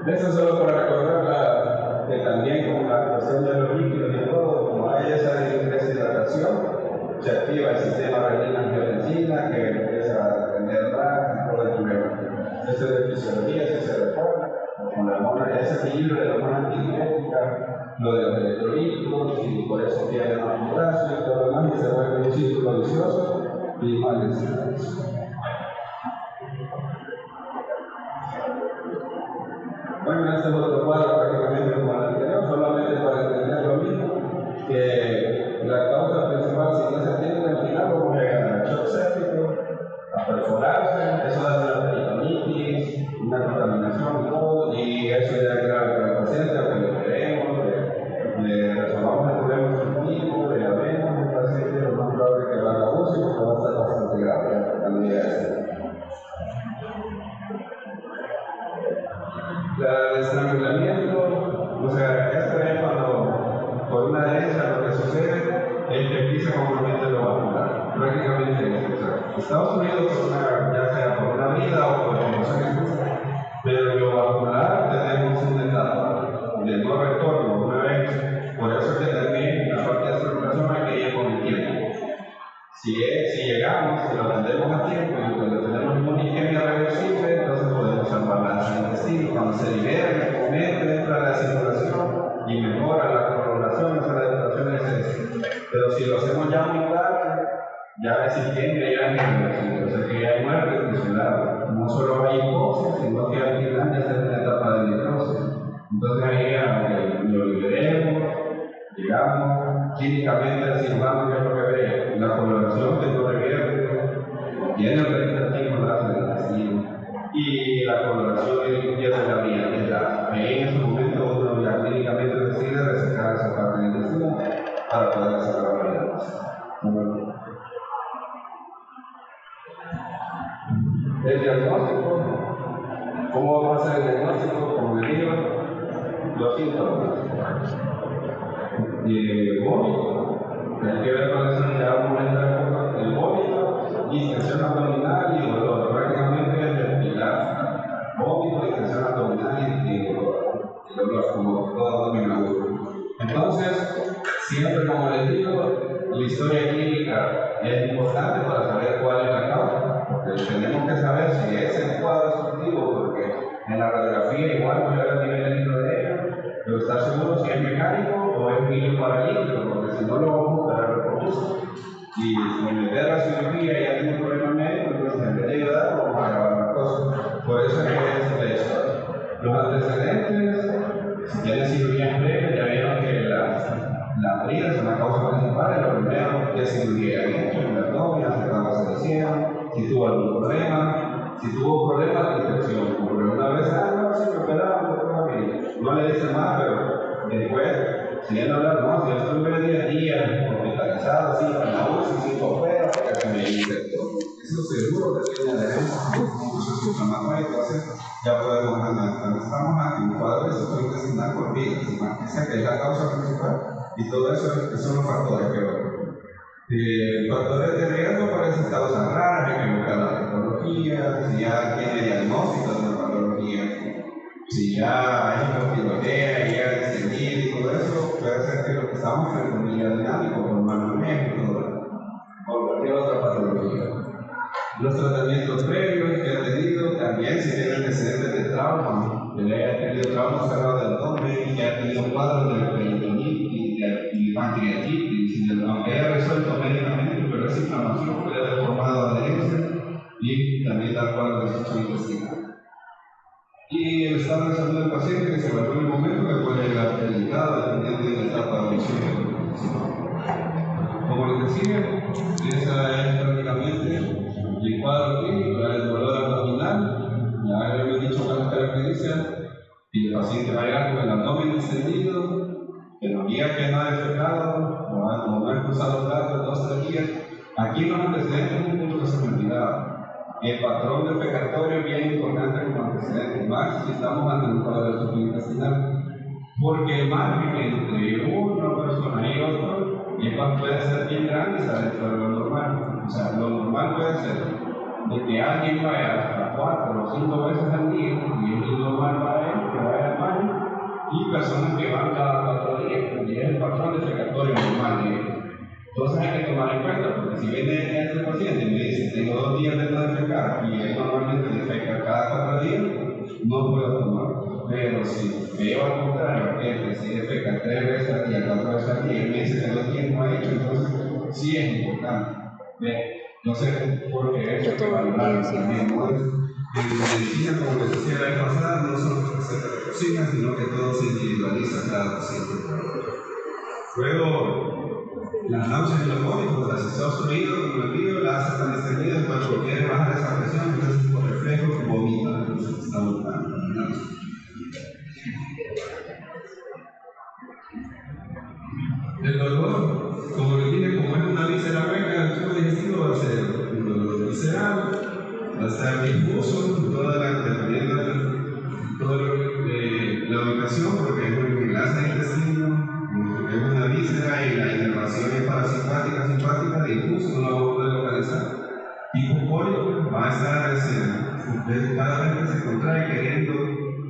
Eso solo para recordar que también con la actuación de los líquidos y todo, como hay esa deshidratación, se activa el sistema renina-angiotensina que empieza a depender más y todo el problema. Eso es de fisiología, si se reforma, con la hormona, ese equilibrio de la hormona antidiurética, lo de los electrolitos, y por eso pierde más potasio y todo lo demás, y se vuelve un círculo vicioso y más deshidratación. Bueno, este es otro cuadro prácticamente como el anterior, solamente para entender lo mismo, que la causa principal, si no se entiende al final, vamos a llegar al shock séptico, a perforarse, eso da una peritonitis, una contaminación y todo, y eso ya es grave para el paciente, aunque lo queremos, le resolvamos el problema subjetivo, le lavemos al paciente, lo más probable es que lo haga uso, porque va a ser bastante grave cuando llegue a eso. El estrangulamiento, o sea, esto es cuando por una adherencia lo que sucede es que empieza a comprometer lo vascular, prácticamente eso. O sea, está obstruido ya sea por una herida o por emociones, pero en lo vascular tenemos una etapa de no retorno una vez, por eso es que también la parte de circulación hay que ir con el tiempo. Si llegamos, si lo atendemos a tiempo y cuando tenemos una isquemia reversible, entonces podemos salvar la intestino. Cuando se libera el componente, entra la circulación y mejora la correlación, esa adaptación es eso. Pero si lo hacemos ya muy tarde, ya es isquemia, ya es reversible, o sea que ya hay muerte tisular. No solo hay hipoxia, sino que al final ya está en la etapa de necrosis. Entonces ahí, aunque lo liberemos, llegamos clínicamente al cirujano, que es lo que ve, la coloración que no revierte, tiene el registrativo del intestino, y la coloración pierde la vía, que ya ahí en ese momento uno ya clínicamente decide resecar esa parte del intestino para poder hacer la validación. El diagnóstico, ¿cómo vamos a hacer el diagnóstico? Como le digo, los síntomas. Vómito, hay que ver con eso, ya vamos a entrar el vómito, distensión abdominal y dolor, prácticamente es respirar. Vómito, distensión abdominal y dolor, como todo abdominal. Entonces, siempre como les digo, la historia clínica es importante para saber cuál es la causa, porque tenemos que saber si es el cuadro obstructivo, porque en la radiografía igual nos da el nivel de ello, pero estar seguro si es mecánico o es paralítico, porque si no lo vamos a operar por gusto. Y si meter la cirugía y ya tiene un problema médico, entonces en vez de ayudar, vamos a agravar la cosa. Por eso es que es la historia. Los antecedentes, si tienen cirugía previa, ya vieron que la herida es una causa principal. Lo primero, qué cirugía han hecho en la abdomen, hace cuándo se le hicieron, si tuvo algún problema, si tuvo problemas de infección, porque una vez, no, si me operaron, no le dicen más, pero después, siguiendo hablando, no, si yo estuve 10 días hospitalizado, así, en la UCI, sin opera, porque se me infectó. Eso seguro que tiene adherencia, ya podemos analizar. Estamos ante un cuadro de insuficiencia intestinal por vida, esa que es la causa principal. Y todo eso son los factores que van. Factores de riesgo para esas causas raras, hay que buscar la patología, si ya tiene diagnóstico de una patología, si ya hay hipotiroidea, ya descendido y todo eso, puede ser que lo que estamos frente a un niño dinámico, con manejo y todo eso, o cualquier otra patología. Los tratamientos previos que ha tenido, también si tiene antecedentes de trauma, que le haya tenido trauma cerrado del abdomen y que ha tenido cuadros de peritonitis y pancreatitis, aunque haya resuelto médicamente, pero esa inflamación puede haber formado adherencia y también dar cuadros de disfunción intestinal. Y el estado de salud del paciente que se evalúa en el momento que puede llegar delicado dependiendo de la etapa de admisión. Como les decía, esa es prácticamente el cuadro clínico, el dolor abdominal, ya le he dicho cuáles características, y el paciente va a llegar con el abdomen distendido, que los días que no ha defecado, o no ha cruzado los datos 2 o 3 días. Aquí los antecedentes es un punto que se me olvidaba. El patrón defecatorio es bien importante como antecedente, más si estamos ante un cuadro de obstrucción intestinal, porque el margen entre una persona y otra puede ser bien grande, está dentro de lo normal. O sea, lo normal puede ser de que alguien vaya hasta 4 o 5 veces al día, y es normal para él que vaya al baño, y personas que van cada 4 días, y es el patrón defecatorio normal de ellos. Entonces hay que tomar en cuenta, porque si viene este paciente y me dice, tengo 2 días de no defecar, y él normalmente defeca cada 4 días, no puedo tomar. Pero si veo al contrario, que si defeca 3 veces al día, 4 veces al día, y me dice que 2 días no ha hecho, entonces sí es importante. Entonces, porque eso que valorar también, ¿no? En medicina, como les decía la vez pasada, no son recetas de cocina, sino que todo se individualiza cada paciente. Luego, las náuseas y los vómitos, las está obstruido, como el río, la hace tan extendida, cuando quiere bajar esa presión, entonces por reflejo vomita, entonces está volcando. El dolor, como le dije, como es una víscera hueca, el tubo digestivo va a ser un dolor visceral, va a estar difuso, dependiendo de toda la ubicación, porque es un enlace de intestino, es una víscera y la inervación es parasimpática, simpática, difuso, no la vamos a poder localizar. Hipocólico va a estar cada vez que se contrae queriendo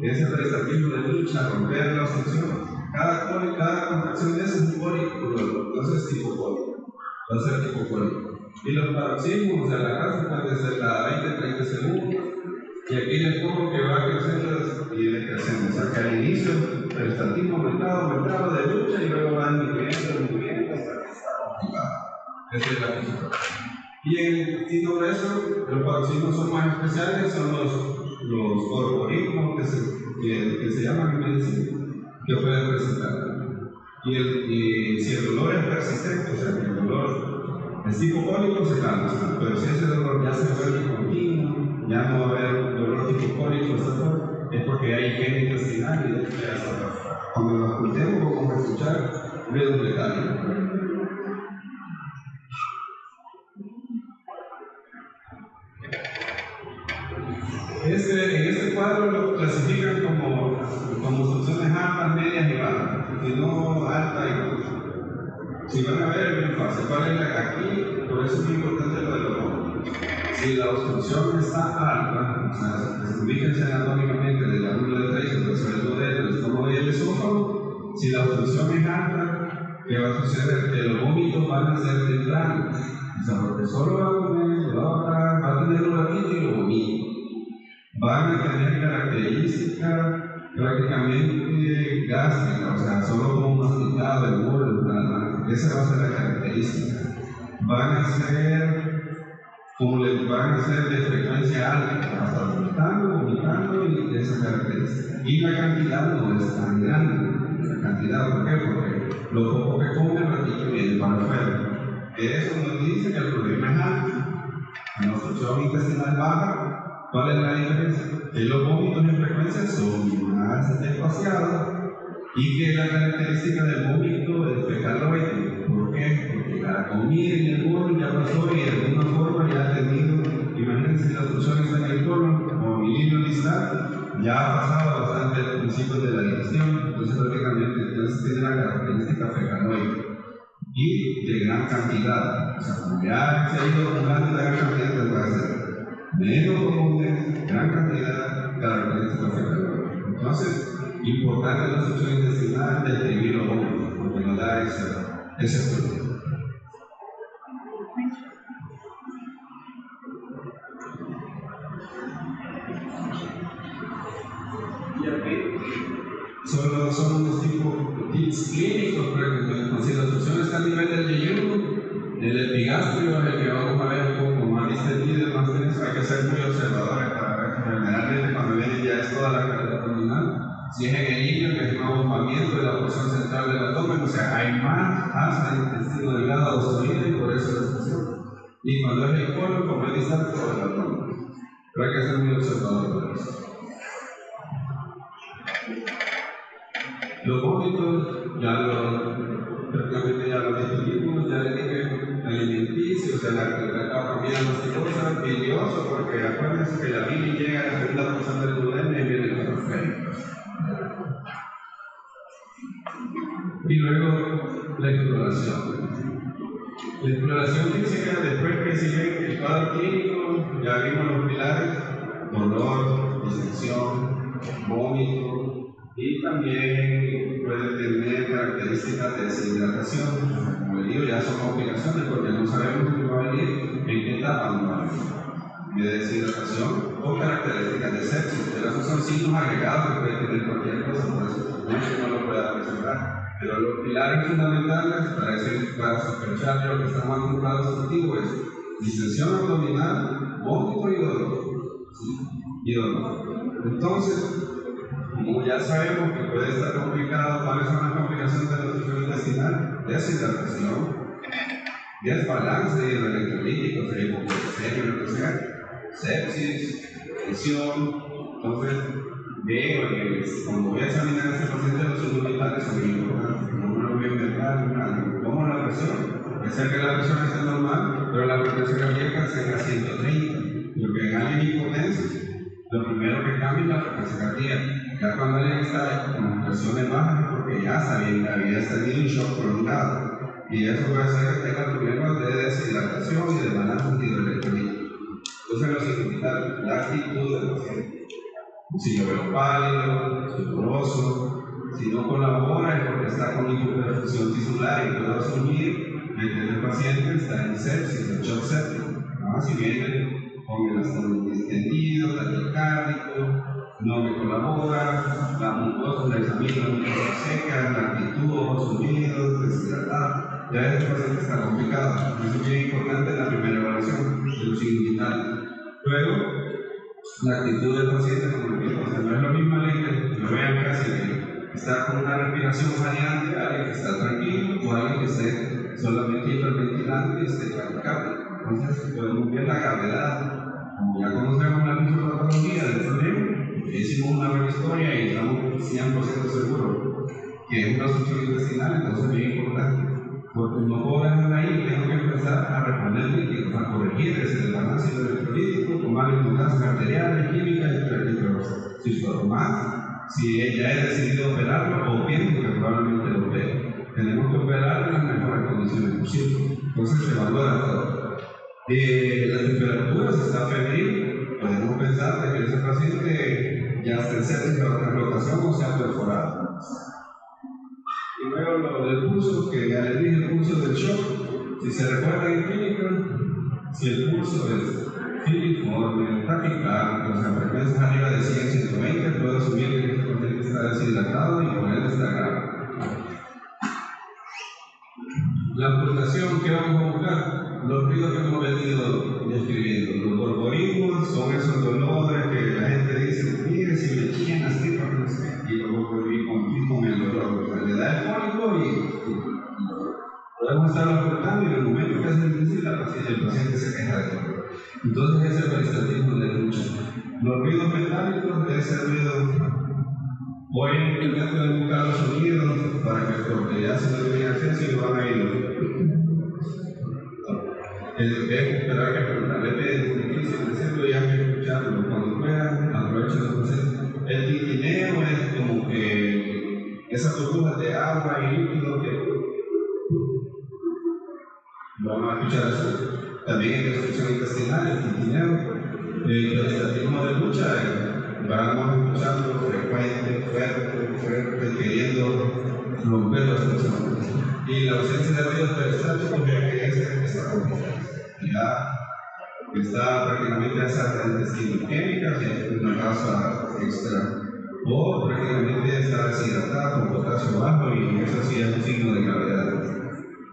ese prestativo de lucha, romper la obstrucción. Cada contracción de eso es un cólico, entonces es hipocólico, va a ser hipocólico. Y los paroxismos, o sea, la casa puede ser cada 20-30 segundos, y aquí les pongo que va creciendo y decreciendo, o sea que al inicio el prestatismo aumentado de lucha y luego va disminuyendo hasta que está activado. Esa es la física. Y en el intestino grueso, los paroxismos son más especiales, son los corporismos que se llaman en medicina, que pueden presentar. Y si el dolor es persistente, o sea, que el dolor es hipocólico, se calma, pero si ese dolor ya se vuelve continuo, ya no va a haber dolor hipocólico, es porque hay higiene intestinal y eso ya está. Cuando lo escuchemos, vamos a escuchar menos detalle. En este cuadro lo clasifican como obstrucciones altas, medias y bajas, y no alta y baja. Si van a ver, es bien fácil. ¿Cuál es aquí? Por eso es muy importante lo de los ojos. Si la obstrucción está alta, o sea, que se ubiquen anatómicamente de la médula de Tracy, pero sobre todo del estómago y el esófago, si la obstrucción es alta, ¿qué va a suceder? Que los vómitos van a ser tempranos. O sea, porque solo va a comer, va a tener un ratito y lo vomita. Van a tener características prácticamente gástricas, o sea, solo como masticado del borde, nada más. Esa va a ser la característica. Van a ser de frecuencia alta, hasta vomitando y esa característica. Y la cantidad no es tan grande. La cantidad, ¿por qué? Porque lo poco que come el ratito viene para afuera. Eso nos dice que el problema es alto. La obstrucción intestinal baja. ¿Cuál es la diferencia? Que los vómitos en frecuencia son más espaciados y que la característica del vómito es fecaloide. ¿Por qué? Porque la comida en el colon ya pasó y de alguna forma ya ha tenido, imagínense si la obstrucción está en el colon, como milirio distal, ya ha pasado bastante principios de la digestión. Entonces, prácticamente, tiene la característica fecaloide y de gran cantidad. O sea, como ya se ha ido acumulando la gran cantidad, pues puede ser menos común, gran cantidad, característica fecaloide. Entonces, importante en la función intestinal describir los vómitos, porque nos da ese punto. Y aquí solo son unos tips clínicos para que si la función está a nivel del yeyuno, el epigastrio es el que vamos a ver un poco más distendido, más denso. Hay que ser muy observadores para ver que generalmente cuando viene ya es toda la carrera abdominal. Si es en el ilion, que es un abombamiento de la porción central del abdomen, o sea, hay más hasta el intestino delgado obstruido y por eso la función. Y cuando es el colon, como es distal, todo el abdomen. Pero hay que ser muy observadores para eso. Los vómitos, prácticamente ya lo discutimos, ya le dije alimenticio, o sea, la etapa cosas, bilioso, porque acuérdense que la bilis llega a la segunda porción del duodeno y viene el esoférico. Y luego la exploración. La exploración física, después que sigue el cuadro clínico, ya vimos los pilares: dolor, distensión, vómito, y también puede tener características de deshidratación. Como le digo, ya son complicaciones porque no sabemos qué va a venir, en qué etapa nos va a venir. De deshidratación o características de sepsis, pero esos son signos agregados que puede tener cualquier cosa, por eso no es que no lo pueda presentar. Pero los pilares fundamentales para sospechar lo que está más vinculado contigo es distensión abdominal, vómito y dolor. ¿Sí? Y dolor. Entonces, como ya sabemos que puede estar complicado, ¿cuáles son las complicaciones de la nutrición intestinal? Deshidratación, desbalance hidroelectrolítico, o sea, hipoglucemia, lo que sea, sepsis, tensión. Entonces, veo que cuando voy a examinar a este paciente, los signos vitales son muy importantes. No me lo voy a inventar, como la presión. Puede ser que la presión esté normal, pero la frecuencia cardíaca sea a 130, porque en alguien hipotenso, lo primero que cambia es la frecuencia cardíaca. Ya cuando alguien está con presiones bajas es porque ya sabía que había tenido un shock prolongado. Y eso puede ser que tenga problemas de deshidratación y de balance hidroelectrolítico. Entonces, lo significa la actitud del paciente. Si yo veo pálido, sudoroso, si no colabora es porque está con hipoperfusión tisular y puedo asumir que el paciente está en sepsis, en shock séptico. Si viene con el abdomen distendido, taquicárdico, no me colabora, la mucosa, la examina, la mucosa seca, la actitud, ojos sumidos, deshidratado, ya este paciente está complicado. Eso es bien importante en la primera evaluación de los signos vitales. Luego, la actitud del paciente, como repito, o sea, no es lo mismo alguien que lo vean casi que está con una respiración variante, alguien que está tranquilo o alguien que esté solamente hiperventilando y esté taquicárdico. Entonces, podemos ver la gravedad. Como ya conocemos la fisiopatología del problema, hicimos una buena historia y estamos 100% seguros que es una obstrucción intestinal, entonces es bien importante. Porque no puedo dejar ahí, tengo que empezar a reponer líquidos, a corregir ese balance hidroelectrolítico, tomar implantaciones arteriales, químicas y más. Si ella ha decidido operarlo o pienso que probablemente lo opere, tenemos que operarlo en las mejores condiciones posibles. Entonces se evalúa todo. La temperatura, si está febril, podemos pensar de que ese paciente ya está en sepsis de rotación o se ha perforado. Y luego lo del pulso, que ya le dije, el pulso del shock. Si se recuerda en clínica, si el pulso es filiforme, taquicárdico, o sea, frecuencias arriba de 100, 120, puedo asumir que este paciente está deshidratado y por él está grave. La auscultación, ¿qué vamos a buscar? Los ruidos que hemos venido describiendo. Los borborismos son esos dolores que la gente dice, mire, si me chillan las tripas, no sé, y luego con el dolor. O sea, le da el cólico y podemos estar auscultando y en el momento que es difícil, el paciente se queja de dolor. Entonces, ese es el peristatismo de lucha. Los ruidos metálicos, ese ruido. Voy a intentar buscar los sonidos para que, porque ya se no tienen acceso y van a ir. Debemos esperar que preguntarle es difícil decirlo y hay que escucharlo. Cuando puedan, aprovechen los procesos. El tintineo es como esas burbujas de agua y líquido que vamos a escuchar eso. También en destrucción intestinal, el tintineo, el estatismo de lucha, vamos escuchando frecuente, fuerte, queriendo romper las funciones. Y la ausencia de ruidos peristálticos, que está complicada. Ya está prácticamente esa intestino química, que es una causa extra. O prácticamente está deshidratado con potasio bajo, y eso sí es un signo de gravedad.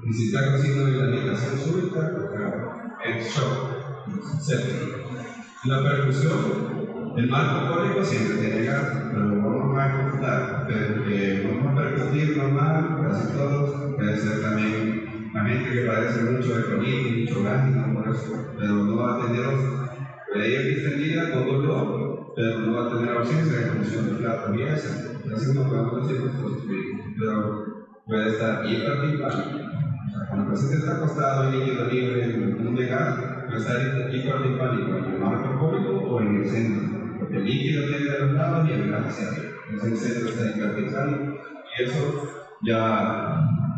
Y si está con signo de granulación súbita, es shock, séptico. La percusión, el marco cólico siempre tiene gas, pero vamos a ejecutar, vamos a percutir normal, casi todos, puede ser también la gente que padece mucho de colitis, mucho gas, no por eso, pero no va a tener, ella distendida con dolor, pero no va a tener ausencia de función de plato y esa, así no podemos decir pero puede estar hipertimpánico. Cuando el paciente está acostado en líquido libre, en un de gas, puede estar hipertimpánico en el marco cólico o en el centro, porque el líquido viene de los lados y el gas hacia arriba. Entonces el centro está hipertimpánico y eso ya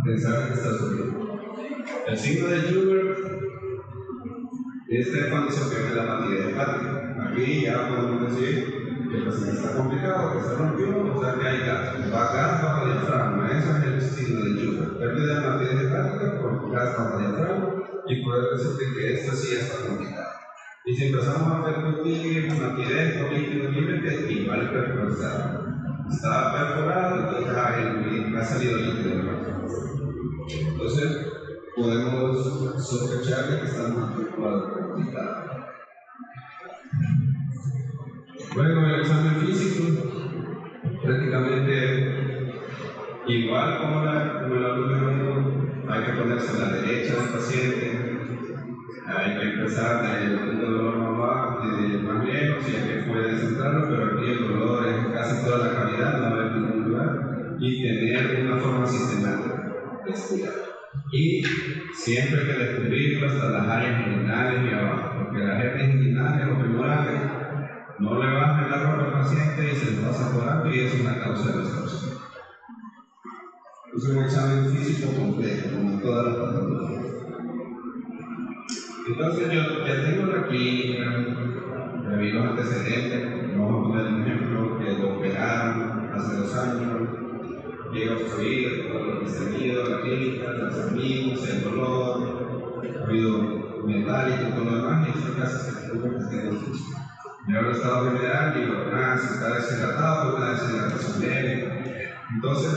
pensar que está sufriendo. El signo de Joubert es cuando se pierde la materia hepática. Aquí ya podemos decir que el paciente está complicado, que se rompió, o sea que hay gas. Gas bajo diafragma, eso es el signo de Joubert. Pérdida de materia hepática por gas bajo diafragma, y poder decirte que esto sí está complicado. Y si empezamos a percutir una tiroides con líquido libre, que igual perforzado. Está perforado, entonces ha salido líquido. Entonces, podemos sospechar de que estamos en un cuadro complicado. Luego, el examen físico, prácticamente igual como el alumno, hay que ponerse a la derecha del paciente, hay que empezar del punto de dolor más lejos, si es que puede centrarlo, pero aquí el dolor es casi toda la cavidad, no hay ningún lugar, y tener una forma sistemática de estudiar. Y siempre hay que descubrirlo hasta las áreas inguinales y abajo, porque las áreas inguinales o femorales no le bajan la ropa al paciente y se le pasa por alto, y es una causa de distorsión. Es un examen físico completo, como todas las patologías. Entonces yo ya tengo la clínica, ya vi los antecedentes, vamos a poner un ejemplo, que lo operaron hace 2 años, llega obstruido, todo lo que se ha tenido, la clínica, los amigos, el dolor, ha habido metálico y todo lo demás, y eso casi se preocupa que tenga función. Y ahora el estado general, digo, se está deshidratado, una deshidratación leve. Entonces,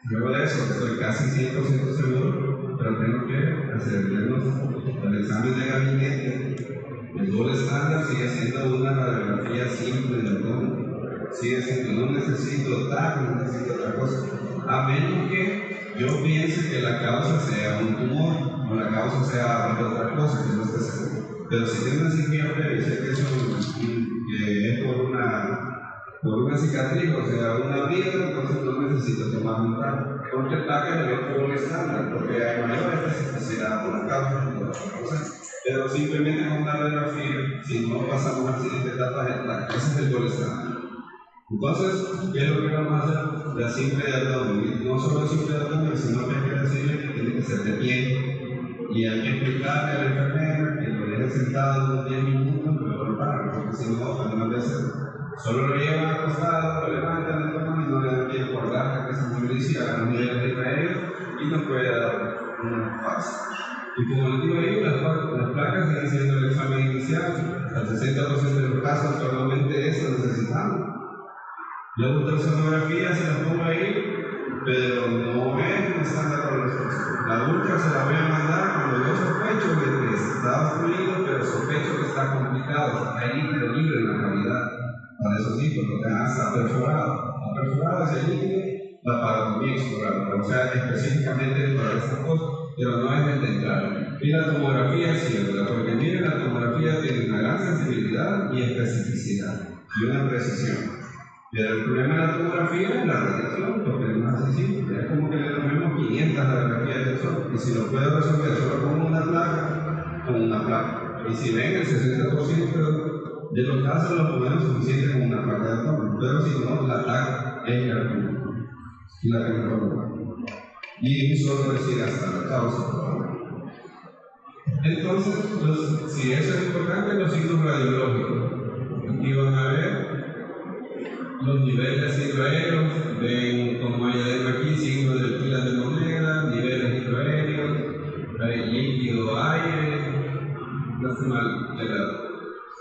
luego de eso, estoy casi 100% seguro, pero tengo que hacer el examen de gabinete. El gold estándar sigue siendo una radiografía simple del abdomen. Sigue siendo, no necesito TAC, no necesito otra cosa. A menos que yo piense que la causa sea un tumor o la causa sea otra cosa, que no esté seguro. Pero si tengo una cirugía previa y sé que es por una cicatriz, o sea, una herida, entonces no necesito tomar un TAC. Porque el TAC es el otro estándar, porque hay mayor especificidad por la causa y todas las cosas. Pero simplemente con una radiografía, si no pasamos a la siguiente etapa del TAC, ese es el gold estándar. Entonces, ¿qué es lo que vamos a hacer? La simple de abdomen. No solo la simple de abdomen, sino que hay que decirle que tiene que ser de pie. Y hay que explicarle a la enfermera que lo deje sentado unos 10 minutos y luego lo paran, porque si no, además de hacer, solo lo llevan acostado, lo levantan de la mano y no le dan tiempo a dar que se movilice a los niveles de aéreo y no puede dar una fase. Y como les digo ahí, las placas siguen siendo el examen inicial. Al 60% de los casos, solamente eso necesitamos. La ultrasonografía se la pongo ahí, pero no es un estándar para los pacientes. La ultra se la voy a mandar cuando yo sospecho de que está obstruido, pero sospecho que está complicado, hay líquido libre en la cavidad. Para eso sí, porque está perforado. Está perforado ese líquido, la parotomía explorada, o sea, específicamente para estas cosas, pero no es el dental. Y la tomografía es cierta, porque miren, la tomografía tiene una gran sensibilidad y especificidad, y una precisión. Pero el problema de la tomografía es la radiación, porque es más simple. Es como que le tomemos 500 radiografías del sol, y si lo puedo resolver solo con una placa, con una placa. Y si ven, el 60% de los casos lo ponemos suficiente con una placa de abdomen, pero si no, la placa es el argumento. la temperatura. Y solo decir hasta la causa. Entonces, si eso es importante, los signos radiológicos. Aquí van a ver los niveles hidroaéreos, ven como hay aquí signos de pilas de moneda, niveles hidroaéreos, líquido, aire,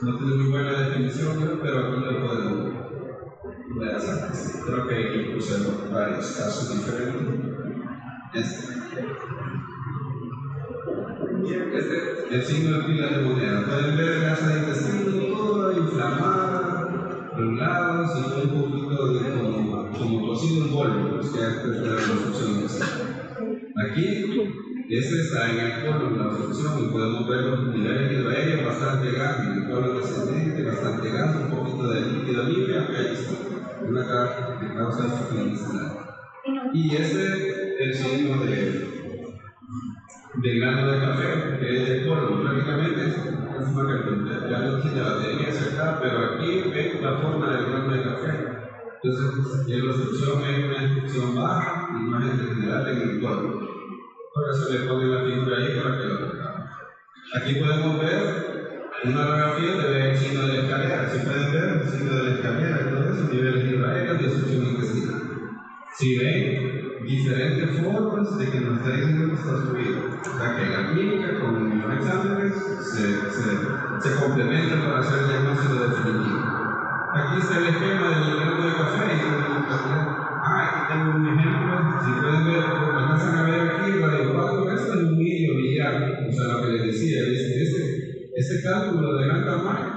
no tiene muy buena definición, pero aquí lo podemos ver. Creo que aquí puse varios casos diferentes. El signo de pila de moneda. Pueden ver la gasa de intestino toda inflamada, por un lado, y un poquito de como cocido en polvo, que antes de la obstrucción. Aquí, este está en el colon, la obstrucción, y podemos ver los niveles hidroaéreos bastante gas, en el colon ascendente, bastante gas, un poquito de líquido libre, acá está, una causa intestinal. Y el signo del grano de café, que es de colon, prácticamente es una que ya no tiene batería cerca, pero aquí ven la forma del grano de café. Entonces, la obstrucción es una instrucción baja y más en general en el colon. Por eso le ponen la figura ahí para que lo veamos. Aquí podemos ver una radiografía de ver el signo de la escalera. Si pueden ver el signo de la escalera y todo eso, niveles hidroaéreos de obstrucción intestinal. Si ven diferentes formas de que nuestra intestino está obstruido, o sea que la clínica con los exámenes se complementan para hacer el diagnóstico definitivo. Aquí está el esquema del grano de café y aquí tengo un ejemplo. Si pueden ver, alcanzan a ver aquí el radio, esto es un medio billar, o sea, lo que les decía, este cálculo de gran tamaño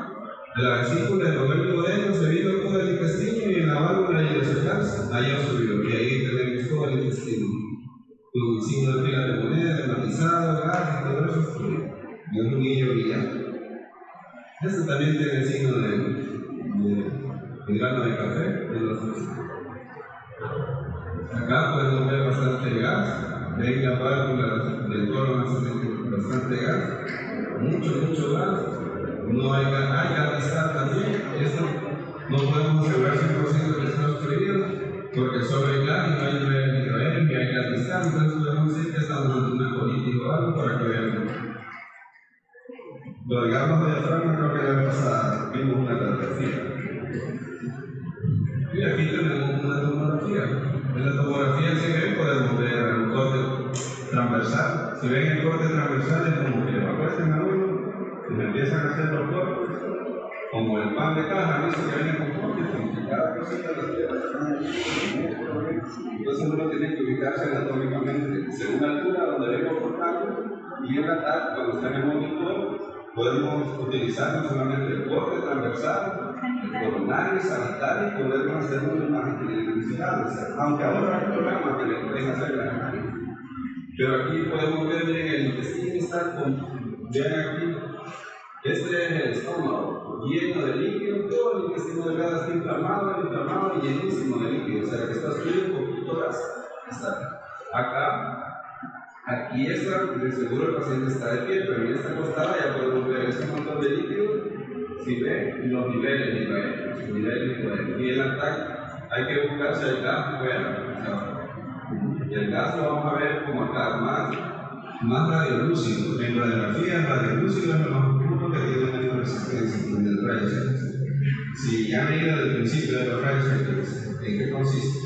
de la vesícula, el ovario de se vino todo el intestino y en la válvula y los cercas, ahí obstruido, y ahí tenemos todo el intestino, con el signo de pila de moneda, matizado, gas y todo eso obstruido. Es un medio billar. Este también tiene el signo de grano de café, de los acá podemos ver bastante gas, ven la válvula del colon ascendente, bastante gas, mucho gas, no hay gas distal también, esto no podemos asegurar 100% que está obstruido, porque solo hay gas y no hay nivel hidroaéreo ni hay gas distal, entonces podemos decir que estamos ante una colitis o algo para que vean. Lo digamos de diafragma, creo que debe pasar, vimos una radiografía. Y aquí tenemos una tomografía. En la tomografía si ven podemos ver un corte transversal. Si ven el corte transversal es como que lo acuestan a uno y le empiezan a hacer los cortes, como el pan de caja, ¿no? Que viene con cortes, como que cada cosita las tierras. Entonces uno tiene que ubicarse anatómicamente según la altura donde vengo cortando y en la TAC, cuando está en el monitor, podemos utilizar no solamente el corte transversal, el coronario, sanitario, y podemos hacer una imagen tridimensional, aunque ahora hay programas que le pueden hacer la imagen. Pero aquí podemos ver, miren, el intestino está vean aquí, este es el estómago, lleno de líquido, todo el intestino delgado está inflamado y llenísimo de líquido, o sea que está subiendo un poquito gas. Está acá. Aquí está, de seguro el paciente está de pie, pero en esta costada ya podemos ver este montón de líquido. Si ven los niveles hidroaéreos. Y en el TAC hay que buscar si el gas fuera. Y el gas lo vamos a ver como acá, más radiolúcido. En radiografía, radiolúcido es lo más oscuro que tiene menos resistencia en el rayo X. Si ya han leído desde el principio de los rayos X, ¿en qué consiste?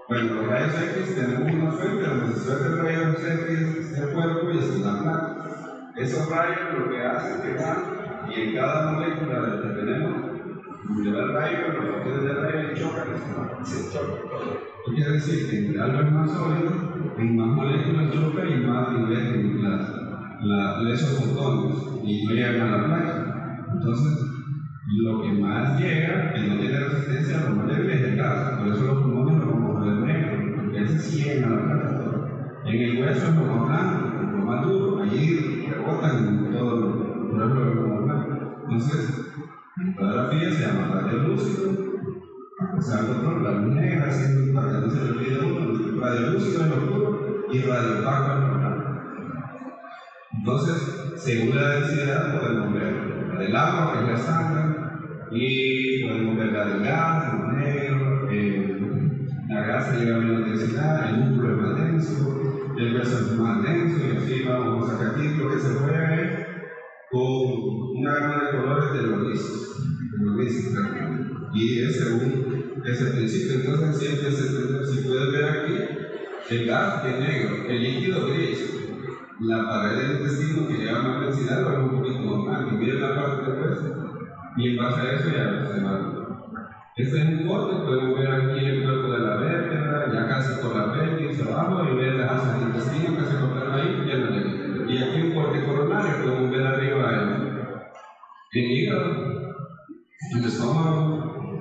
Bueno, los rayos X tenemos una fuente donde se suelta el rayo X del cuerpo y es una placa. Esos rayos lo que hacen es que van y en cada molécula de que tenemos, donde va el rayo, los factores de rayo y chocan, se chocan. Esto quiere decir que entre algo es más sólido, en más moléculas choca y más nivel esos fotones y no llegan a la placa. Entonces, lo que más llega, que no tiene resistencia a los moléculas, es el gas. Por eso los pulmones los vamos a ver negros, porque ese sí llega a la placa. En el hueso es lo más blanco, lo más duro, allí rebotan todo lo más blanco. Entonces, en radiografía se llama radiolúcido, pasando por la luz negra, haciendo para que no se le olvide uno, radiolúcido es lo oscuro y radiopaco es lo blanco. Entonces, según la densidad, podemos ver la del agua, que es la estándar, y podemos ver la del gas, el negro, la grasa llega a menos densidad, el músculo es más denso, el hueso es más denso, y así vamos a sacar aquí. Lo que se juega es con una gama de colores de los lisos, y es según ese principio. Entonces siempre si puedes ver aquí, el gas es negro, el líquido gris, la pared del intestino que lleva más densidad lo es un poquito normal, y mira la parte del hueso, y en base a eso ya se va. Este es un corte, podemos ver aquí el cuerpo de la vértebra, ya casi por la apéndice abajo, y ver las asas del intestino que se cortaron ahí, ya no le. Y aquí un corte coronario, podemos ver arriba el hígado, el estómago,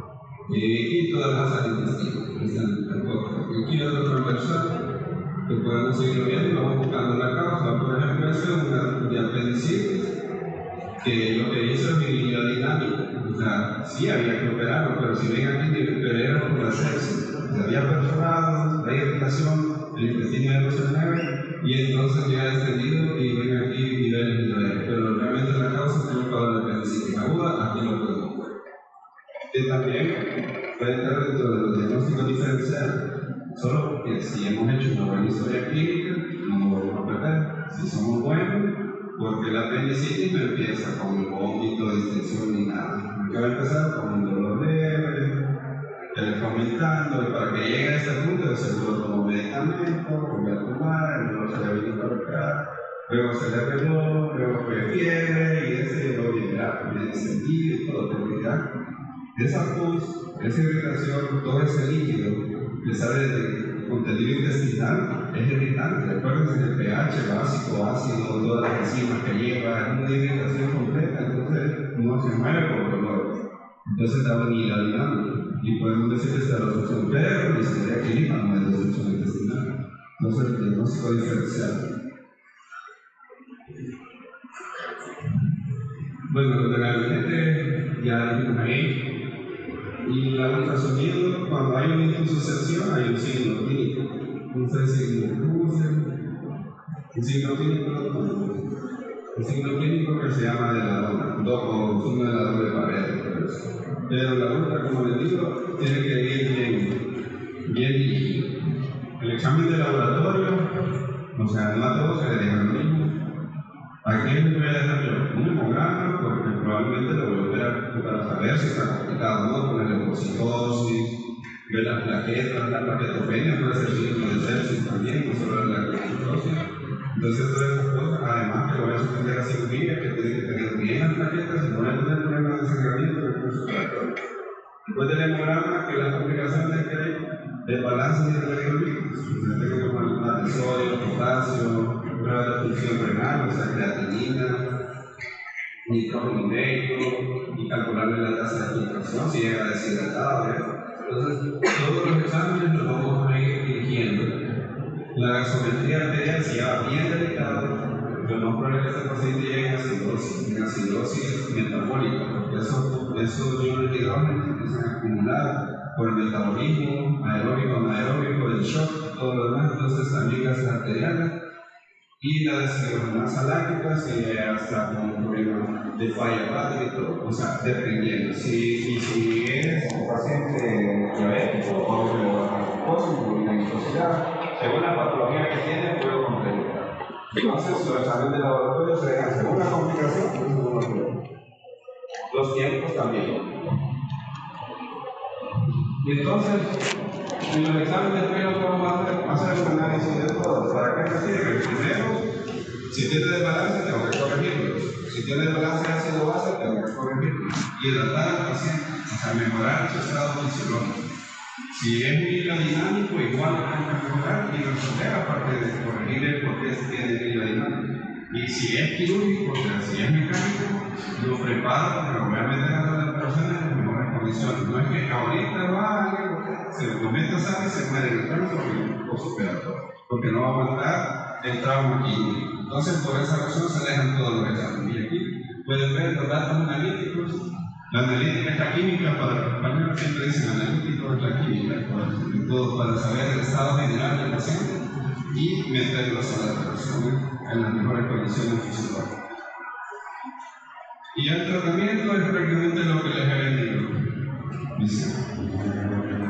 y todas las asas del intestino que están en el corte. Y aquí otro transversal, que podemos seguir viendo, vamos buscando la causa. Por ejemplo, esto es una de apendicitis, que lo que hizo es mi dinámica. O sea, sí había que operarlo, pero si ven aquí, pero era por la sepsis. Se había perforado, la irritación, el intestino no se mueve, y entonces ya ha extendido y ven aquí niveles niveles. Pero realmente la causa es por la apendicitis aguda, aquí lo podemos ver. Que también puede estar dentro de los diagnósticos diferenciales, solo porque si hemos hecho una buena historia clínica, no lo vamos a perder. Si somos buenos, porque la apendicitis no empieza con el vómito, distensión ni nada. Que va a empezar con un dolor leve, que le fue aumentando, y para que llegue a este punto de seguro tomó medicamento, volvió a tomar, el dolor se le vino para acá, luego se le arregló, luego fue fiebre, y ese dolor viene sentido y todo, pero ya esa pus, esa irritación, todo ese líquido que sale del contenido intestinal es irritante. Recuerden que el pH básico, ácido, todas las enzimas que lleva, es una irritación completa, entonces no se mueve por dolor. Entonces da unidad dinámica, y podemos decir que está la obstrucción, pero la historia clínica no es de obstrucción intestinal. Entonces el diagnóstico diferencial. Bueno, lo de la gabinete ya dijimos ahí. Y el ultrasonido, cuando hay una insuficiencia, hay un signo clínico. Entonces, un signo clínico que se llama de la dona, o signo de la doble pared. Pero la ultra, como les digo, tiene que ir bien dirigido. El examen de laboratorio, o sea, no a todos se le deja lo mismo. ¿A quién le voy a dejar yo? Un hemograma, porque probablemente lo voy a operar para saber si está complicado, ¿no? Con la leucocitosis, ver las plaquetas, la plaquetopenia puede ser signo de sepsis también, no solo la leucocitosis. Entonces, todas esas cosas, además que lo voy a someter a cirugía, que tiene que tener bien las plaquetas, y no voy a tener problemas de sangramiento en el curso operatorio. Después del hemograma, que las complicaciones que hay, el balance de electrolitos, tengo que tomar sodio, potasio, prueba de función renal, o sea, creatinina, nitrógeno médico, y calcularle la tasa de filtración si llega deshidratado. Entonces, todos los exámenes los vamos a ir dirigiendo. La gasometría arterial, si ya va bien delicado, lo más probable es que este paciente llegue en acidosis metabólica, porque esos iones de hidrógeno empiezan a acumular por el metabolismo aeróbico, anaeróbico, el shock, todo lo demás. Entonces también gases arteriales, y la deshidrogenasa láctica si hasta con un problema de falla hepática y todo, o sea, dependiendo. Si es un paciente diabético o que le baja la glucosa, una glucosidad, según la patología que tiene, puedo complementar. Entonces, los exámenes de laboratorio se dejan según la complicación y según los problemas. Los tiempos también. Y entonces, en los exámenes de pelo vamos a hacer un análisis de todo. ¿Para qué se sirve? Primero, si tiene desbalance, tengo que corregirlo. Si tiene desbalance de ácido base, tengo que corregirlo. Y adaptar al paciente, o sea, mejorar su estado fisiológico. Si es muy dinámico, igual lo tengo que mejorar y resolver, aparte de corregirle por qué tiene dinámico. Y si es quirúrgico, o sea, si es mecánico, lo preparo porque lo voy a meter a todas las personas en mejores condiciones. No es que ahorita se lo cometa, sabe, se muere en el tránsito porque no va a aguantar el trauma químico. Entonces, por esa razón se dejan todos los exámenes. Y aquí pueden ver los datos analíticos. La analítica es la química, para los compañeros siempre dicen analítico es la química, todo para saber el estado general del paciente y meterlos a la persona en las mejores condiciones fisiológicas. Y el tratamiento es prácticamente lo que les he vendido. Dice,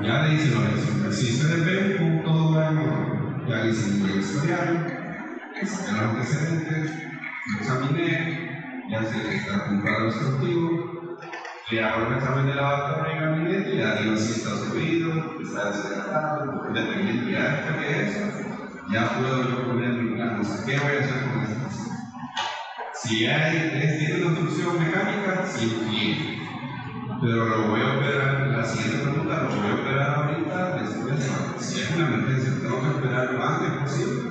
ya le hice la oración. Si ustedes ven cómo todo va en orden, ya hice un buen historial, saqué los antecedentes, lo examiné, ya sé que está comprado el instructivo, le hago el examen de laboratorio en el gabinete, ya digo si está subido, está deshidratado, independiente ya después de eso, ya puedo yo poner mi plan, o sea, ¿qué voy a hacer con esta paciente? Si tiene una obstrucción mecánica, cirugía. Pero lo voy a operar, la siguiente pregunta, lo voy a operar ahorita, después, si es una emergencia, tengo que operar lo antes posible,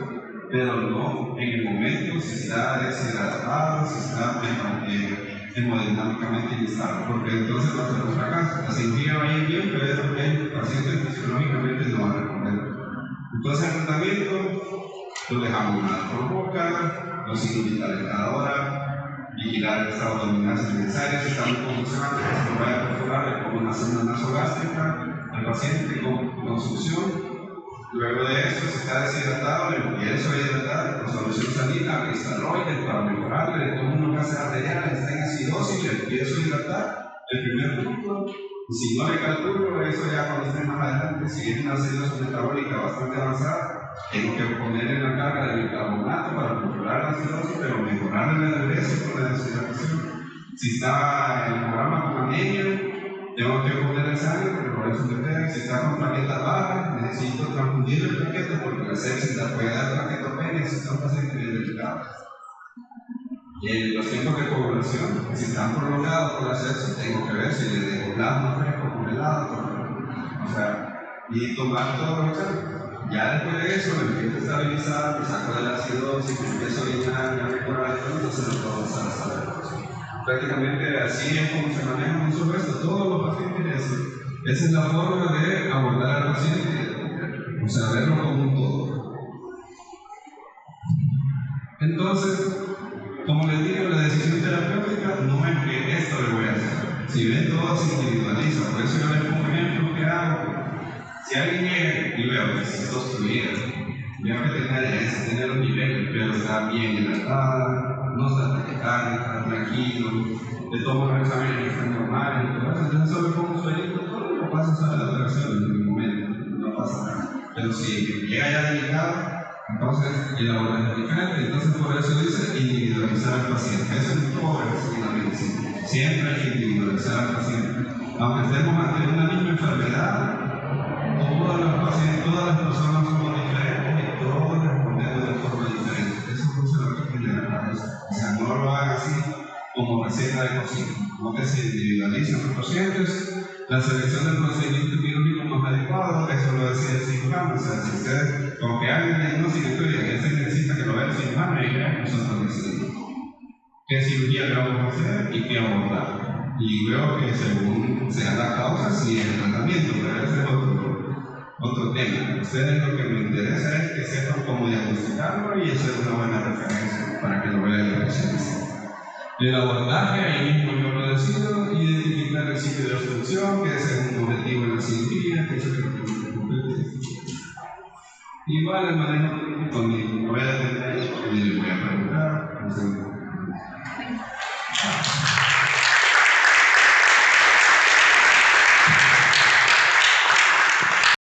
pero no en el momento, si está deshidratado, si está hemodinámicamente inestable, porque entonces va a ser un fracaso. La cirugía va a ir bien, pero el paciente fisiológicamente no va a responder. Entonces el tratamiento lo dejamos una por boca, los signos vitales cada hora, vigilar el estado abdominal si es necesario, si está muy convulsionante, que se lo vaya a perforar, le pongo una sonda nasogástrica al paciente con succión. Luego de eso, si está deshidratado, le empiezo a hidratar con solución salina, cristaloides para mejorarle, le tomo una gasa arterial, está en acidosis, le empiezo a hidratar el primer punto. Y si no le calculo, eso ya cuando esté más adelante, si es una acidosis metabólica bastante avanzada, tengo que ponerle la carga de bicarbonato para controlar la acidosis, pero mejorarle el aderezo con la deshidratación. Si está en el programa con anemia, tengo que ponerle sangre porque por eso me si está con plaquetas bajas, necesito transfundirle plaquetas porque la sepsis la puede dar plaquetopenia si está un paciente bien delicado. Y los tiempos de coagulación, si están prolongados por la sepsis, tengo que ver si le dejo plasma fresco congelado, o sea, y tomar todos los exámenes. Ya después de eso, me empiezo a estabilizar, me saco de la acidosis, me empiezo a llenar, me mejorar, entonces lo puedo pasar hasta la recuperación. Prácticamente así es como se maneja un supuesto, todos los pacientes. Esa es la forma de abordar al paciente, o sea, verlo como un todo. Entonces, como les digo, la decisión terapéutica no es que esto le voy a hacer. Si ven, todo se individualiza, por eso yo les pongo ejemplos que hago. Si alguien llega y veo que se está obstruida, veo que tiene los niveles, pero está bien hidratada, no está taquicárdica, está tranquilo, le tomo los exámenes que están normales, entonces solo pongo un suelito, todo lo pasa a la operación en un momento, no pasa nada. Pero si llega ya delicado, entonces el abordaje es diferente, entonces por eso dice individualizar al paciente. Eso es todo en la medicina. Siempre hay que individualizar al paciente. Aunque estemos ante una misma enfermedad, todas las personas somos diferentes y todos respondemos de forma diferente. Eso funciona aquí en general. O sea, no lo hagan así como receta de cocina, no que se individualicen los pacientes. La selección del procedimiento quirúrgico más adecuado, eso lo decía el cirujano. O sea, si ustedes, como que alguien diagnóstico y que se necesita que lo vea el cirujano, y ya nosotros decidimos qué cirugía le vamos a hacer y qué abordar. Y luego que según sea la causa, sí el tratamiento, pero ese es otro tema. Ustedes lo que me interesa es que sepan cómo diagnosticarlo y hacer una buena referencia para que lo vean el especialista. El abordaje, ahí mismo yo lo decido, identificar el sitio de obstrucción, que ese es un objetivo en la cirugía, que eso es lo que me compete. Igual el manejo conmigo, me voy a detener ahí porque les voy a preguntar.